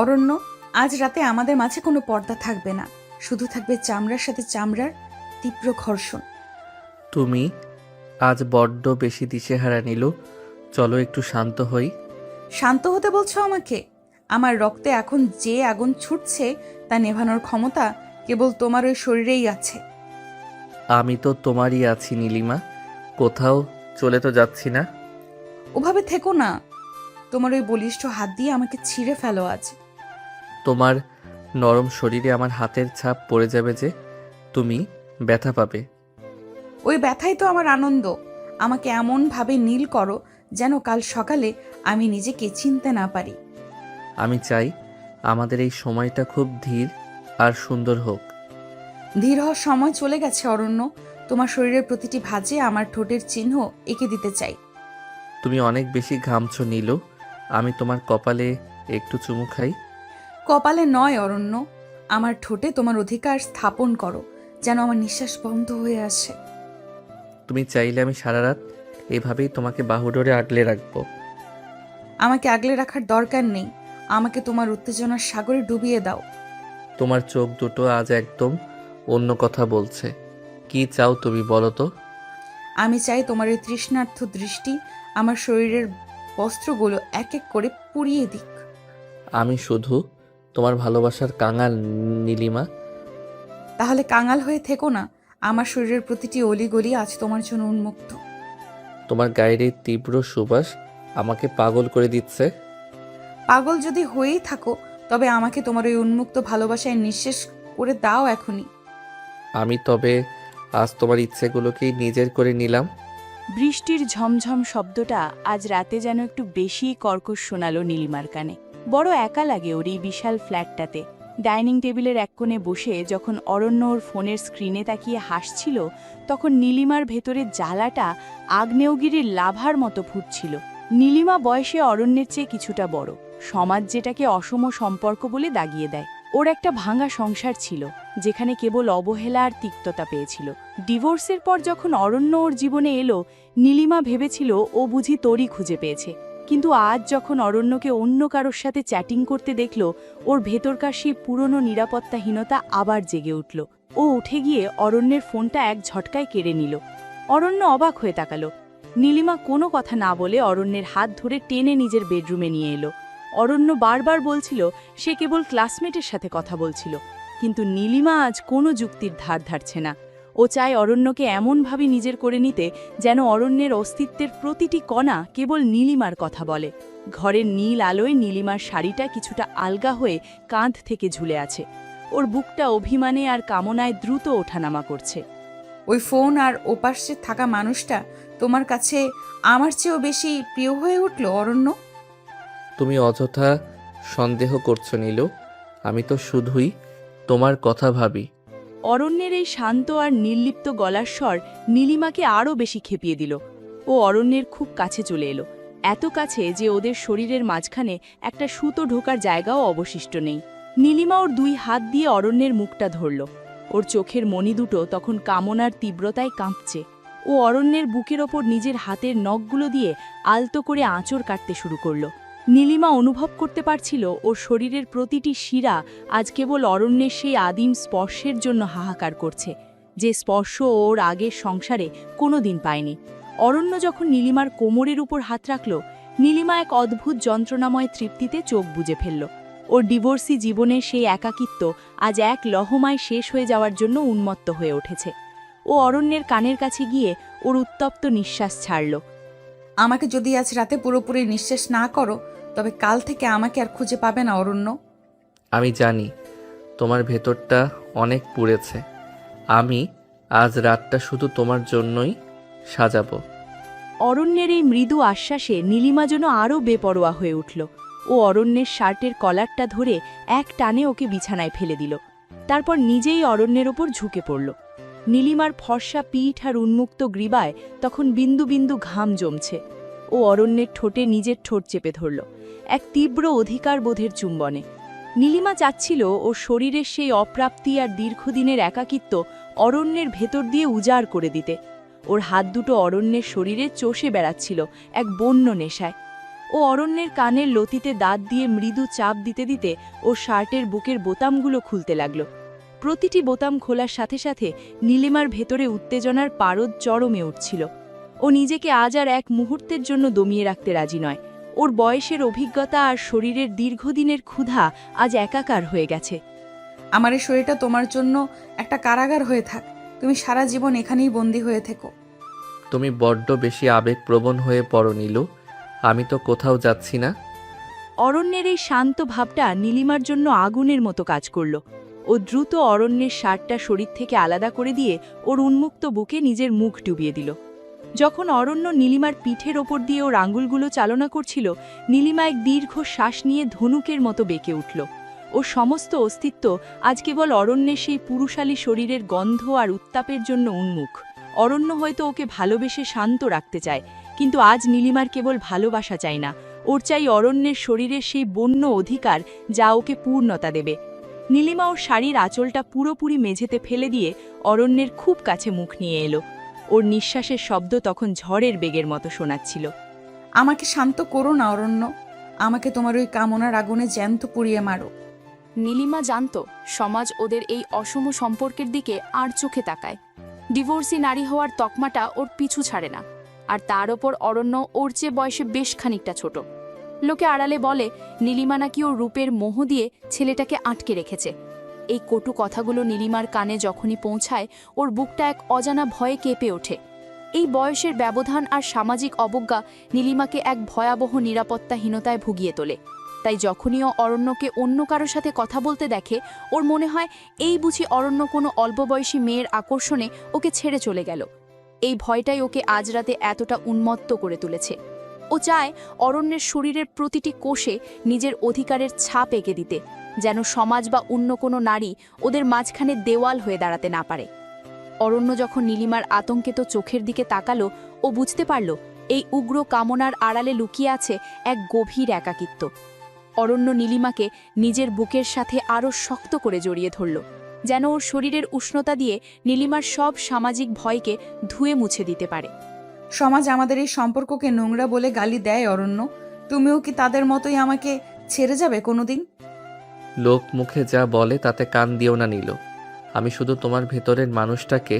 অরণ্য, আজ রাতে আমাদের মাঝে কোনো পর্দা থাকবে না, শুধু থাকবে চামড়ার সাথে চামড়ার তীব্র ঘর্ষণ। তুমি আজ বড্ড বেশি দিশেহারা নীলু। চলো একটু শান্ত হই। শান্ত হতে বলছো আমাকে? আমার রক্তে এখন যে আগুন ছুটছে তা নেভানোর ক্ষমতা কেবল তোমার ওই শরীরেই আছে। আমি তো তোমারই আছি নীলিমা, কোথাও চলে তো যাচ্ছি না। ওভাবে থেকো না, তোমার ওই বলিষ্ঠ হাত দিয়ে আমাকে ছিঁড়ে ফেলো আজ। তোমার নরম শরীরে আমার হাতের ছাপ পড়ে যাবে যে, তুমি ব্যথা পাবে। ওই ব্যথাই তো আমার আনন্দ। আমাকে এমনভাবে নীল করো যেন কাল সকালে আমি নিজেকে চিনতে না পারি। আমি চাই আমাদের এই সময়টা খুব ধীর আর সুন্দর হোক। ধীর হওয়ার সময় চলে গেছে অরণ্য। তোমার শরীরের প্রতিটি ভাঁজে আমার ঠোঁটের চিহ্ন এঁকে দিতে চাই। তুমি অনেক বেশি ঘামছো নীলু, আমি তোমার কপালে একটু চুমু খাই। কপালে নয় অরণ্য, আমার ঠোঁটে তোমার অধিকার স্থাপন করো, যেন আমার নিঃশ্বাস বন্ধ হয়ে আসে। তুমি চাইলে আমি সারা রাত এভাবেই তোমাকে বাহুডোরে আগলে রাখবো। আমাকে আগলে রাখার দরকার নেই, আমাকে তোমার উত্তেজনার সাগরে ডুবিয়ে দাও। তোমার চোখ দুটো আজ একদম অন্য কথা বলছে। কি চাও তুমি বলো তো? আমি চাই তোমার এই তৃষ্ণার্থ দৃষ্টি আমার শরীরের বস্ত্রগুলো এক এক করে পুড়িয়ে দিক। আমি শুধু তোমার ভালোবাসার কাঙাল নীলিমা। তাহলে কাঙাল হয়ে থেকো না, আমার শরীরের প্রতিটি অলিগলি আজ তোমার জন্য উন্মুক্ত। তোমার গায়ের এই তীব্র সুবাস আমাকে পাগল করে দিচ্ছে। পাগল যদি হয়েই থাকো, তবে আমাকে তোমার ওই উন্মুক্ত ভালোবাসায় নিঃশেষ করে দাও এখনই। আমি তবে আজ তোমার ইচ্ছেগুলোকেই নিজের করে নিলাম। বৃষ্টির ঝমঝম শব্দটা আজ রাতে যেন একটু বেশিই কর্কশ শোনালো নীলিমার কানে। বড় একা লাগে ওর এই বিশাল ফ্ল্যাটটাতে। ডাইনিং টেবিলের এক কোণে বসে যখন অরণ্য ওর ফোনের স্ক্রিনে তাকিয়ে হাসছিল, তখন নীলিমার ভেতরে জ্বালাটা আগ্নেয়গিরির লাভার মতো ফুটছিল। নীলিমা বয়সে অরণ্যের চেয়ে কিছুটা বড়, সমাজ যেটাকে অসম সম্পর্ক বলে দাগিয়ে দেয়। ওর একটা ভাঙা সংসার ছিল, যেখানে কেবল অবহেলা আর তিক্ততা পেয়েছিল। ডিভোর্সের পর যখন অরণ্য ওর জীবনে এলো, নীলিমা ভেবেছিল ও বুঝি তোরই খুঁজে পেয়েছে। কিন্তু আজ যখন অরণ্যকে অন্য কারোর সাথে চ্যাটিং করতে দেখল, ওর ভেতরকার সেই পুরনো নিরাপত্তাহীনতা আবার জেগে উঠল। ও উঠে গিয়ে অরণ্যের ফোনটা এক ঝটকায় কেড়ে নিল। অরণ্য অবাক হয়ে তাকালো। নীলিমা কোনো কথা না বলে অরণ্যের হাত ধরে টেনে নিজের বেডরুমে নিয়ে এলো। অরণ্য বারবার বলছিল সে কেবল ক্লাসমেটের সাথে কথা বলছিল, কিন্তু নীলিমা আজ কোনো যুক্তির ধার ধারছে না। ও চায় অরণ্যকে এমনভাবে নিজের করে নিতে যেন অরণ্যের অস্তিত্বের প্রতিটি কণা কেবল নীলিমার কথা বলে। ঘরের নীল আলোয় নীলিমার শাড়িটা কিছুটা আলগা হয়ে কাঁধ থেকে ঝুলে আছে। ওর বুকটা অভিমানে আর কামনায় দ্রুত ওঠানামা করছে। ওই ফোন আর ওপাশে থাকা মানুষটা তোমার কাছে আমার চেয়েও বেশি প্রিয় হয়ে উঠল অরণ্য। তুমি অযথা সন্দেহ করছো নীলু, আমি তো শুধুই তোমার কথা ভাবি। অরণ্যের এই শান্ত আর নির্লিপ্ত গলার স্বর নীলিমাকে আরও বেশি খেপিয়ে দিল। ও অরণ্যের খুব কাছে চলে এলো, এত কাছে যে ওদের শরীরের মাঝখানে একটা সুতো ঢোকার জায়গাও অবশিষ্ট নেই। নীলিমা ওর দুই হাত দিয়ে অরণ্যের মুখটা ধরল। ওর চোখের মণি দুটো তখন কামনার তীব্রতায় কাঁপছে। ও অরণ্যের বুকের ওপর নিজের হাতের নখগুলো দিয়ে আলতো করে আঁচড় কাটতে শুরু করল। নীলিমা অনুভব করতে পারছিল ওর শরীরের প্রতিটি শিরা আজ কেবল অরণ্যের সেই আদিম স্পর্শের জন্য হাহাকার করছে, যে স্পর্শ ওর আগের সংসারে কোনোদিন পায়নি। অরণ্য যখন নীলিমার কোমরের উপর হাত রাখল, নীলিমা এক অদ্ভুত যন্ত্রণাময় তৃপ্তিতে চোখ বুজে ফেলল। ওর ডিভোর্সি জীবনের সেই একাকিত্ব আজ এক লহমায় শেষ হয়ে যাওয়ার জন্য উন্মত্ত হয়ে উঠেছে। ও অরণ্যের কানের কাছে গিয়ে ওর উত্তপ্ত নিঃশ্বাস ছাড়ল। আমাকে যদি আজ রাতে পুরোপুরি নিঃশেষ না করো, তবে কাল থেকে আমাকে আর খুঁজে পাবে না অরণ্য। আমি জানি তোমার ভেতরটা অনেক পুড়েছে। আমি আজ রাতটা শুধু তোমার জন্যই সাজাবো। অরণ্যের এই মৃদু আশ্বাসে নীলিমা যেন আরও বেপরোয়া হয়ে উঠল। ও অরণ্যের শার্টের কলারটা ধরে এক টানে ওকে বিছানায় ফেলে দিল। তারপর নিজেই অরণ্যের ওপর ঝুঁকে পড়ল। নীলিমার ফর্সা পিঠ আর উন্মুক্ত গ্রীবায় তখন বিন্দু বিন্দু ঘাম জমছে। ও অরণ্যের ঠোঁটে নিজের ঠোঁট চেপে ধরল, এক তীব্র অধিকারবোধের চুম্বনে। নীলিমা চাচ্ছিল ওর শরীরের সেই অপ্রাপ্তি আর দীর্ঘদিনের একাকিত্ব অরণ্যের ভেতর দিয়ে উজাড় করে দিতে। ওর হাত দুটো অরণ্যের শরীরে চষে বেড়াচ্ছিল এক বন্য নেশায়। ও ও অরণ্যের কানের লতিতে দাঁত দিয়ে মৃদু চাপ দিতে দিতে ওর শার্টের বুকের বোতামগুলো খুলতে লাগল। প্রতিটি বোতাম খোলার সাথে সাথে নীলিমার ভেতরে উত্তেজনার পারদ চরমে উঠছিল। ও নিজেকে আজ আর এক মুহূর্তের জন্য দমিয়ে রাখতে রাজি নয়। ওর বয়সের অভিজ্ঞতা আর শরীরের দীর্ঘদিনের ক্ষুধা আজ একাকার হয়ে গেছে। আমার এই শরীরটা তোমার জন্য একটা কারাগার হয়ে থাক, তুমি সারা জীবন এখানেই বন্দি হয়ে থেকো। তুমি বড্ড বেশি আবেগপ্রবণ হয়ে পড়ো নীলু। আমি তো কোথাও যাচ্ছি না। অরণ্যের এই শান্ত ভাবটা নীলিমার জন্য আগুনের মতো কাজ করল। ও দ্রুত অরণ্যের শার্টটা শরীর থেকে আলাদা করে দিয়ে ওর উন্মুক্ত বুকে নিজের মুখ ডুবিয়ে দিল। যখন অরণ্য নীলিমার পিঠের ওপর দিয়ে ওর আঙুলগুলো চালনা করছিল, নীলিমা এক দীর্ঘ শ্বাস নিয়ে ধনুকের মতো বেঁকে উঠল। ওর সমস্ত অস্তিত্ব আজ কেবল অরণ্যের সেই পুরুষালী শরীরের গন্ধ আর উত্তাপের জন্য উন্মুখ। অরণ্য হয়তো ওকে ভালোবেসে শান্ত রাখতে চায়, কিন্তু আজ নীলিমার কেবল ভালোবাসা চাই না, ওর চাই অরণ্যের শরীরের সেই বন্য অধিকার যা ওকে পূর্ণতা দেবে। নীলিমা ওর শাড়ির আঁচলটা পুরোপুরি মেঝেতে ফেলে দিয়ে অরণ্যের খুব কাছে মুখ নিয়ে এলো। ওর নিঃশ্বাসের শব্দ তখন ঝড়ের বেগের মতো শোনাচ্ছিল। আমাকে শান্ত করো না অরণ্য, আমাকে তোমার ওই কামনার আগুনে জ্যান্ত পুড়িয়ে মারো। নীলিমা জানত সমাজ ওদের এই অসম সম্পর্কের দিকে আর চোখে তাকায়। ডিভোর্সি নারী হওয়ার তকমাটা ওর পিছু ছাড়ে না, আর তার ওপর অরণ্য ওর চেয়ে বয়সে বেশ খানিকটা ছোট। লোকে আড়ালে বলে নীলিমা নাকি ওর রূপের মোহ দিয়ে ছেলেটাকে আটকে রেখেছে। এই কটু কথাগুলো নীলিমার কানে যখনই পৌঁছায়, ওর বুকটা এক অজানা ভয়ে কেঁপে ওঠে। এই বয়সের ব্যবধান আর সামাজিক অবজ্ঞা নীলিমাকে এক ভয়াবহ নিরাপত্তাহীনতায় ভুগিয়ে তোলে। তাই যখনই ও অরণ্যকে অন্য কারোর সাথে কথা বলতে দেখে, ওর মনে হয় এই বুঝি অরণ্য কোনো অল্পবয়সী মেয়ের আকর্ষণে ওকে ছেড়ে চলে গেল। এই ভয়টাই ওকে আজ রাতে এতটা উন্মত্ত করে তুলেছে। ও চায় অরণ্যের শরীরের প্রতিটি কোষে নিজের অধিকারের ছাপ এঁকে দিতে, যেন সমাজ বা অন্য কোনো নারী ওদের মাঝখানে দেওয়াল হয়ে দাঁড়াতে না পারে। অরণ্য যখন নীলিমার আতঙ্কিত চোখের দিকে তাকালো, ও বুঝতে পারল এই উগ্র কামনার আড়ালে লুকিয়ে আছে এক গভীর একাকিত্ব। অরণ্য নীলিমাকে নিজের বুকের সাথে আরও শক্ত করে জড়িয়ে ধরল, যেন ওর শরীরের উষ্ণতা দিয়ে নীলিমার সব সামাজিক ভয়কে ধুয়ে মুছে দিতে পারে। সমাজ আমাদের এই সম্পর্ককে নোংরা বলে গালি দেয় অরণ্য, তুমিও কি তাদের মতোই আমাকে ছেড়ে যাবে কোনোদিন? লোক মুখে যা বলে তাতে কান দিও না নীলু। আমি শুধু তোমার ভেতরের মানুষটাকে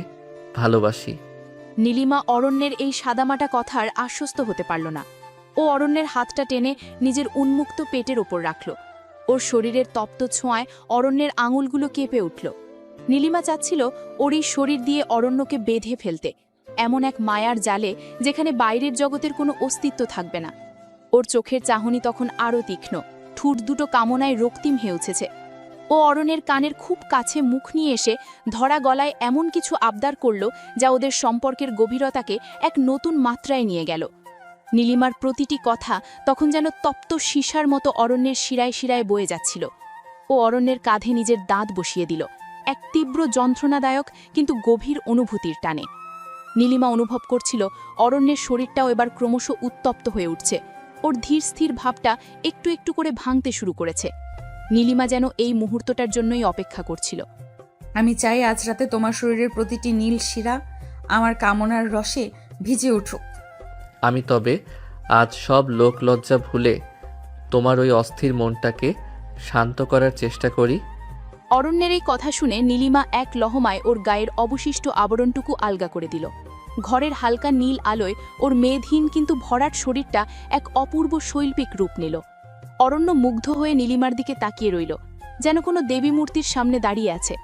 ভালোবাসি। নীলিমা অরণ্যের এই সাদামাটা কথার আশ্বস্ত হতে পারল না। ও অরণ্যের হাতটা টেনে নিজের উন্মুক্ত পেটের ওপর রাখল। ওর শরীরের তপ্ত ছোঁয়ায় অরণ্যের আঙুলগুলো কেঁপে উঠল। নীলিমা চাচ্ছিল ওর এই শরীর দিয়ে অরণ্যকে বেঁধে ফেলতে, এমন এক মায়ার জালে যেখানে বাইরের জগতের কোনো অস্তিত্ব থাকবে না। ওর চোখের চাহনি তখন আরও তীক্ষ্ণ, ঠুট দুটো কামনায় রক্তিম হয়ে উঠেছে। ও অরণ্যের কানের খুব কাছে মুখ নিয়ে এসে ধরা গলায় এমন কিছু আবদার করল যা ওদের সম্পর্কের গভীরতাকে এক নতুন মাত্রায় নিয়ে গেল। নীলিমার প্রতিটি কথা তখন যেন তপ্ত সীসার মতো অরণ্যের শিরায় শিরায় বয়ে যাচ্ছিল। ও অরণ্যের কাঁধে নিজের দাঁত বসিয়ে দিল, এক তীব্র যন্ত্রণাদায়ক কিন্তু গভীর অনুভূতির টানে। নীলিমা অনুভব করছিল অরণ্যের শরীরটাও এবার ক্রমশ উত্তপ্ত হয়ে উঠছে। ওর ধীর স্থির ভাবটা একটু একটু করে ভাঙতে শুরু করেছে। নীলিমা যেন এই মুহূর্তটার জন্যই অপেক্ষা করছিল। আমি চাই আজ রাতে তোমার শরীরের প্রতিটি নীল শিরা আমার কামনার রসে ভিজে উঠুক। আমি তবে আজ সব লোক লজ্জা ভুলে তোমার ওই অস্থির মনটাকে শান্ত করার চেষ্টা করি। অরণ্যের এই কথা শুনে নীলিমা এক লহমায় ওর গায়ের অবশিষ্ট আবরণটুকু আলগা করে দিল। ঘরের হালকা নীল আলোয় ওর মেদহীন কিন্তু ভরাট শরীরটা এক অপূর্ব শৈল্পিক রূপ নিল। অরণ্য মুগ্ধ হয়ে নীলিমার দিকে তাকিয়ে রইল, যেন কোনো দেবী মূর্তির সামনে দাঁড়িয়ে আছে।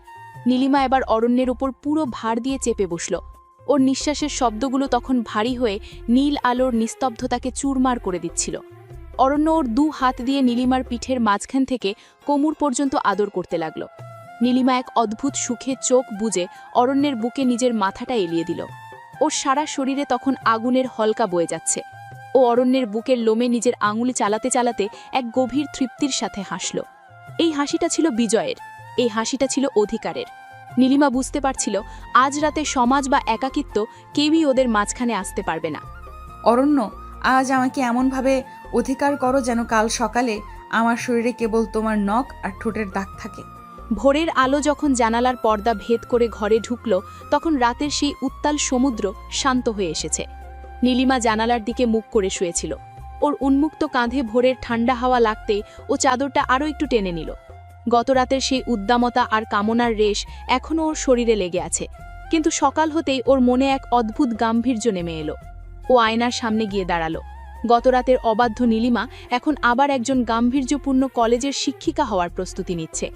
নীলিমা এবার অরণ্যের ওপর পুরো ভার দিয়ে চেপে বসল। ওর নিঃশ্বাসের শব্দগুলো তখন ভারী হয়ে নীল আলোর নিস্তব্ধতাকে চুরমার করে দিচ্ছিল। অরণ্য ওর দু হাত দিয়ে নীলিমার পিঠের মাঝখান থেকে কোমর পর্যন্ত আদর করতে লাগল। নীলিমা এক অদ্ভুত সুখে চোখ বুজে অরণ্যের বুকে নিজের মাথাটা এলিয়ে দিল। ওর সারা শরীরে তখন আগুনের হলকা বয়ে যাচ্ছে। ও অরণ্যের বুকের লোমে নিজের আঙুলি চালাতে চালাতে এক গভীর তৃপ্তির সাথে হাসল। এই হাসিটা ছিল বিজয়ের, এই হাসিটা ছিল অধিকারের। নীলিমা বুঝতে পারছিল আজ রাতে সমাজ বা একাকিত্ব কেউই ওদের মাঝখানে আসতে পারবে না। অরণ্য, আজ আমাকে এমনভাবে অধিকার করো যেন কাল সকালে আমার শরীরে কেবল তোমার নখ আর ঠোঁটের দাগ থাকে। ভোরের আলো যখন জানালার পর্দা ভেদ করে ঘরে ঢুকল, তখন রাতের সেই উত্তাল সমুদ্র শান্ত হয়ে এসেছে। নীলিমা জানালার দিকে মুখ করে শুয়েছিল। ওর উন্মুক্ত কাঁধে ভোরের ঠান্ডা হাওয়া লাগতেই ও চাদরটা আরও একটু টেনে নিল। গতরাতের সেই উদ্দামতা আর কামনার রেশ এখনও ওর শরীরে লেগে আছে, কিন্তু সকাল হতেই ওর মনে এক অদ্ভুত গাম্ভীর্য নেমে এলো। ও আয়নার সামনে গিয়ে দাঁড়ালো। গতরাতের অবাধ্য নীলিমা এখন আবার একজন গাম্ভীর্যপূর্ণ কলেজের শিক্ষিকা হওয়ার প্রস্তুতি নিচ্ছে।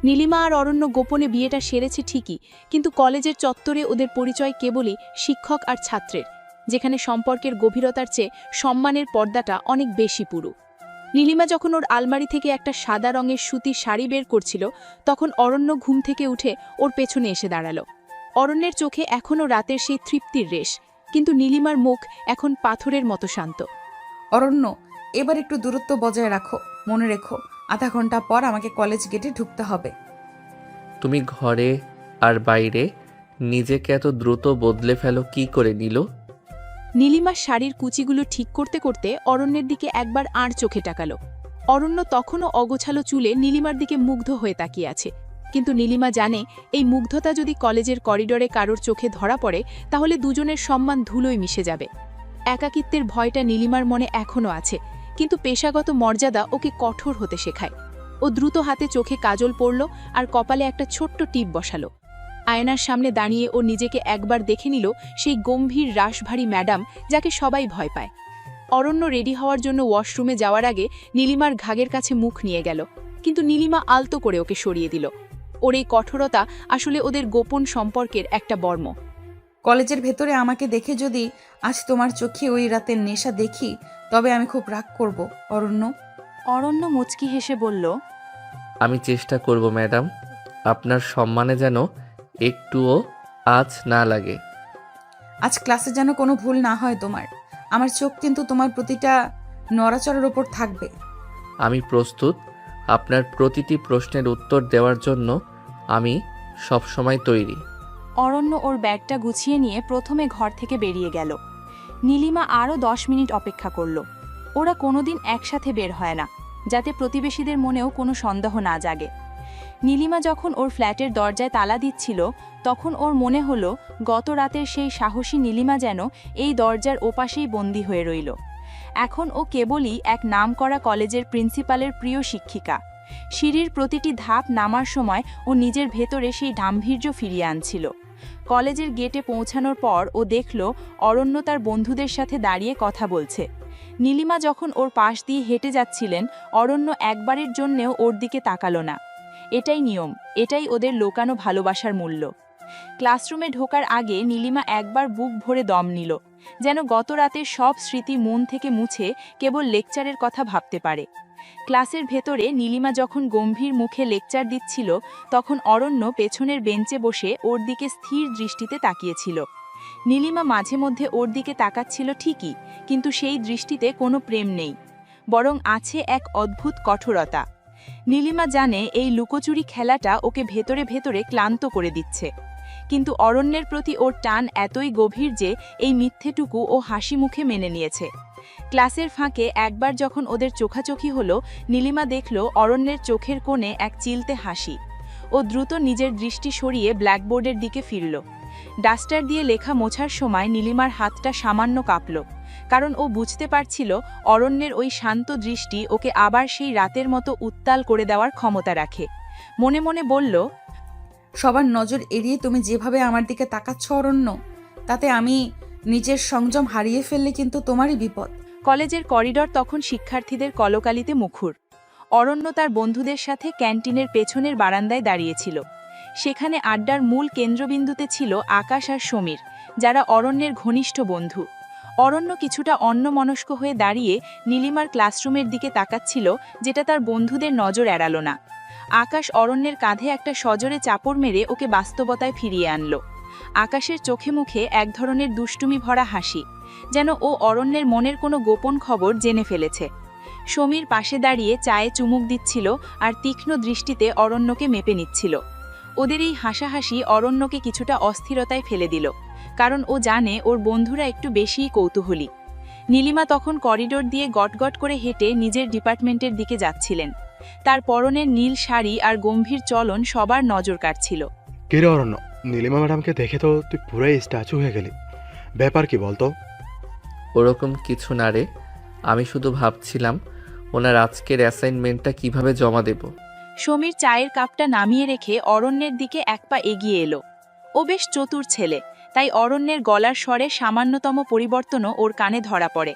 নীলিমা আর অরণ্য গোপনে বিয়েটা সেরেছে ঠিকই, কিন্তু কলেজের চত্বরে ওদের পরিচয় কেবলই শিক্ষক আর ছাত্রের, যেখানে সম্পর্কের গভীরতার চেয়ে সম্মানের পর্দাটা অনেক বেশি পুরু। নীলিমা যখন ওর আলমারি থেকে একটা সাদা রঙের সুতির শাড়ি বের করছিল, তখন অরণ্য ঘুম থেকে উঠে ওর পেছনে এসে দাঁড়ালো। অরণ্যের চোখে এখনও রাতের সেই তৃপ্তির রেশ, কিন্তু নীলিমার মুখ এখন পাথরের মতো শান্ত। অরণ্য, এবার একটু দূরত্ব বজায় রাখো। মনে রেখো, আধা ঘন্টা পর আমাকে কলেজ গেটে ঢুকতে হবে। তুমি ঘরে আর বাইরে নিজেকে এত দ্রুত বদলে ফেলো কি করে নিল? নীলিমার শাড়ির কুচিগুলো ঠিক করতে করতে অরণ্যের দিকে একবার আর চোখে তাকালো। অরণ্য তখনও অগোছালো চুলে নীলিমার দিকে মুগ্ধ হয়ে তাকিয়ে আছে, কিন্তু নীলিমা জানে এই মুগ্ধতা যদি কলেজের করিডোরে কারোর চোখে ধরা পড়ে তাহলে দুজনের সম্মান ধুলোয় মিশে যাবে। একাকিত্বের ভয়টা নীলিমার মনে এখনও আছে, কিন্তু পেশাগত মর্যাদা ওকে কঠোর হতে শেখায়। ও দ্রুত হাতে চোখে কাজল পরল আর কপালে একটা ছোট্ট টিপ বসালো। আয়নার সামনে দাঁড়িয়ে ও নিজেকে একবার দেখে নিল সেই গম্ভীর রাশভারী ম্যাডাম যাকে সবাই ভয় পায়। অরণ্য রেডি হওয়ার জন্য ওয়াশরুমে যাওয়ার আগে নীলিমার ঘাগের কাছে মুখ নিয়ে গেল, কিন্তু নীলিমা আলতো করে ওকে সরিয়ে দিল। ওর এই কঠোরতা আসলে ওদের গোপন সম্পর্কের একটা বর্ম। কলেজের ভেতরে আমাকে দেখে যদি আজ তোমার চোখে ওই রাতের নেশা দেখি, তবে আমি খুব রাগ করব অরণ্য। অরণ্য মুচকি হেসে বলল, আমি চেষ্টা করব ম্যাডাম, আপনার সম্মানে যেন একটুও আঁচ না লাগে। আজ ক্লাসে যেন কোনো ভুল না হয় তোমার। আমার চোখ কিন্তু তোমার প্রতিটা নড়াচড়ার ওপর থাকবে। আমি প্রস্তুত। আপনার প্রতিটি প্রশ্নের উত্তর দেওয়ার জন্য আমি সবসময় তৈরি। অরণ্য ওর ব্যাগটা গুছিয়ে নিয়ে প্রথমে ঘর থেকে বেরিয়ে গেল। নীলিমা আরও 10 মিনিট অপেক্ষা করল। ওরা কোনোদিন একসাথে বের হয় না, যাতে প্রতিবেশীদের মনেও কোনো সন্দেহ না জাগে। নীলিমা যখন ওর ফ্ল্যাটের দরজায় তালা দিচ্ছিল, তখন ওর মনে হলো গত রাতের সেই সাহসী নীলিমা যেন এই দরজার ওপাশেই বন্দী হয়ে রইল। এখন ও কেবলই এক নামকরা কলেজের প্রিন্সিপালের প্রিয় শিক্ষিকা। সিঁড়ির প্রতিটি ধাপ নামার সময় ও নিজের ভেতরে সেই গাম্ভীর্য ফিরিয়ে আনছিল। কলেজের গেটে পৌঁছানোর পর ও দেখল অরণ্য তার বন্ধুদের সাথে দাঁড়িয়ে কথা বলছে। নীলিমা যখন ওর পাশ দিয়ে হেঁটে যাচ্ছিলেন, অরণ্য একবারের জন্যেও ওর দিকে তাকালো না। এটাই নিয়ম, এটাই ওদের লোকানো ভালোবাসার মূল্য। ক্লাসরুমে ঢোকার আগে নীলিমা একবার বুক ভরে দম নিল, যেন গত রাতের সব স্মৃতি মন থেকে মুছে কেবল লেকচারের কথা ভাবতে পারে। ক্লাসের ভেতরে নীলিমা যখন গম্ভীর মুখে লেকচার দিচ্ছিল, তখন অরণ্য পেছনের বেঞ্চে বসে ওর দিকে স্থির দৃষ্টিতে তাকিয়েছিল। নীলিমা মাঝে মধ্যে ওর দিকে তাকাচ্ছিল ঠিকই, কিন্তু সেই দৃষ্টিতে কোনো প্রেম নেই, বরং আছে এক অদ্ভুত কঠোরতা। নীলিমা জানে এই লুকোচুরি খেলাটা ওকে ভেতরে ভেতরে ক্লান্ত করে দিচ্ছে, কিন্তু অরণ্যের প্রতি ওর টান এতই গভীর যে এই মিথ্যেটুকু ও হাসি মুখে মেনে নিয়েছে। ক্লাসের ফাঁকে একবার যখন ওদের চোখাচোখি হলো, নীলিমা দেখল অরণ্যের চোখের কোণে এক চিলতে হাসি। ও দ্রুত নিজের দৃষ্টি সরিয়ে ব্ল্যাকবোর্ডের দিকে ফিরল। ডাস্টার দিয়ে লেখা মোছার সময় নীলিমার হাতটা সামান্য কাঁপল, কারণ ও বুঝতে পারছিল অরণ্যের ওই শান্ত দৃষ্টি ওকে আবার সেই রাতের মতো উত্তাল করে দেওয়ার ক্ষমতা রাখে। মনে মনে বলল, সবার নজর এড়িয়ে তুমি যেভাবে আমার দিকে তাকাচ্ছ অরণ্য, তাতে আমি নিজের সংযম হারিয়ে ফেললে কিন্তু তোমারই বিপদ। কলেজের করিডর তখন শিক্ষার্থীদের কলকালিতে মুখর। অরণ্য তার বন্ধুদের সাথে ক্যান্টিনের পেছনের বারান্দায় দাঁড়িয়েছিল। সেখানে আড্ডার মূল কেন্দ্রবিন্দুতে ছিল আকাশ আর সমীর, যারা অরণ্যের ঘনিষ্ঠ বন্ধু। অরণ্য কিছুটা অন্যমনস্ক হয়ে দাঁড়িয়ে নীলিমার ক্লাসরুমের দিকে তাকাচ্ছিল, যেটা তার বন্ধুদের নজর এড়াল না। আকাশ অরণ্যের কাঁধে একটা সজোরে চাপড় মেরে ওকে বাস্তবতায় ফিরিয়ে আনল। আকাশের চোখে মুখে এক ধরনের দুষ্টুমি ভরা হাসি, যেন ও অরণ্যের মনের কোনো গোপন খবর জেনে ফেলেছে। সমীর পাশে দাঁড়িয়ে চায়ে চুমুক দিচ্ছিল আর তীক্ষ্ণ দৃষ্টিতে অরণ্যকে মেপে নিচ্ছিল। ওদের এই হাসাহাসি অরণ্যকে কিছুটা অস্থিরতায় ফেলে দিল, কারণ ও জানে ওর বন্ধুরা একটু বেশিই কৌতূহলী। নীলিমা তখন করিডোর দিয়ে গটগট করে হেঁটে নিজের ডিপার্টমেন্টের দিকে যাচ্ছিলেন। তার পরনের নীল শাড়ি আর গম্ভীর চলন সবার নজর কাটছিল। কিরে অরণ্য, নীলিমা ম্যাডামকে দেখে তো তুই পুরাই স্ট্যাচু হয়ে গেলি, ব্যাপার কি বলতো? ওরকম কিছু না রে, আমি শুধু ভাবছিলাম ওনার আজকের অ্যাসাইনমেন্টটা কিভাবে জমা দেব। সমীর চায়ের কাপটা নামিয়ে রেখে অরণ্যের দিকে এক পা এগিয়ে এলো। ও বেশ চতুর ছেলে, তাই অরণ্যের গলার স্বরে সামান্যতম পরিবর্তনও ওর কানে ধরা পড়ে।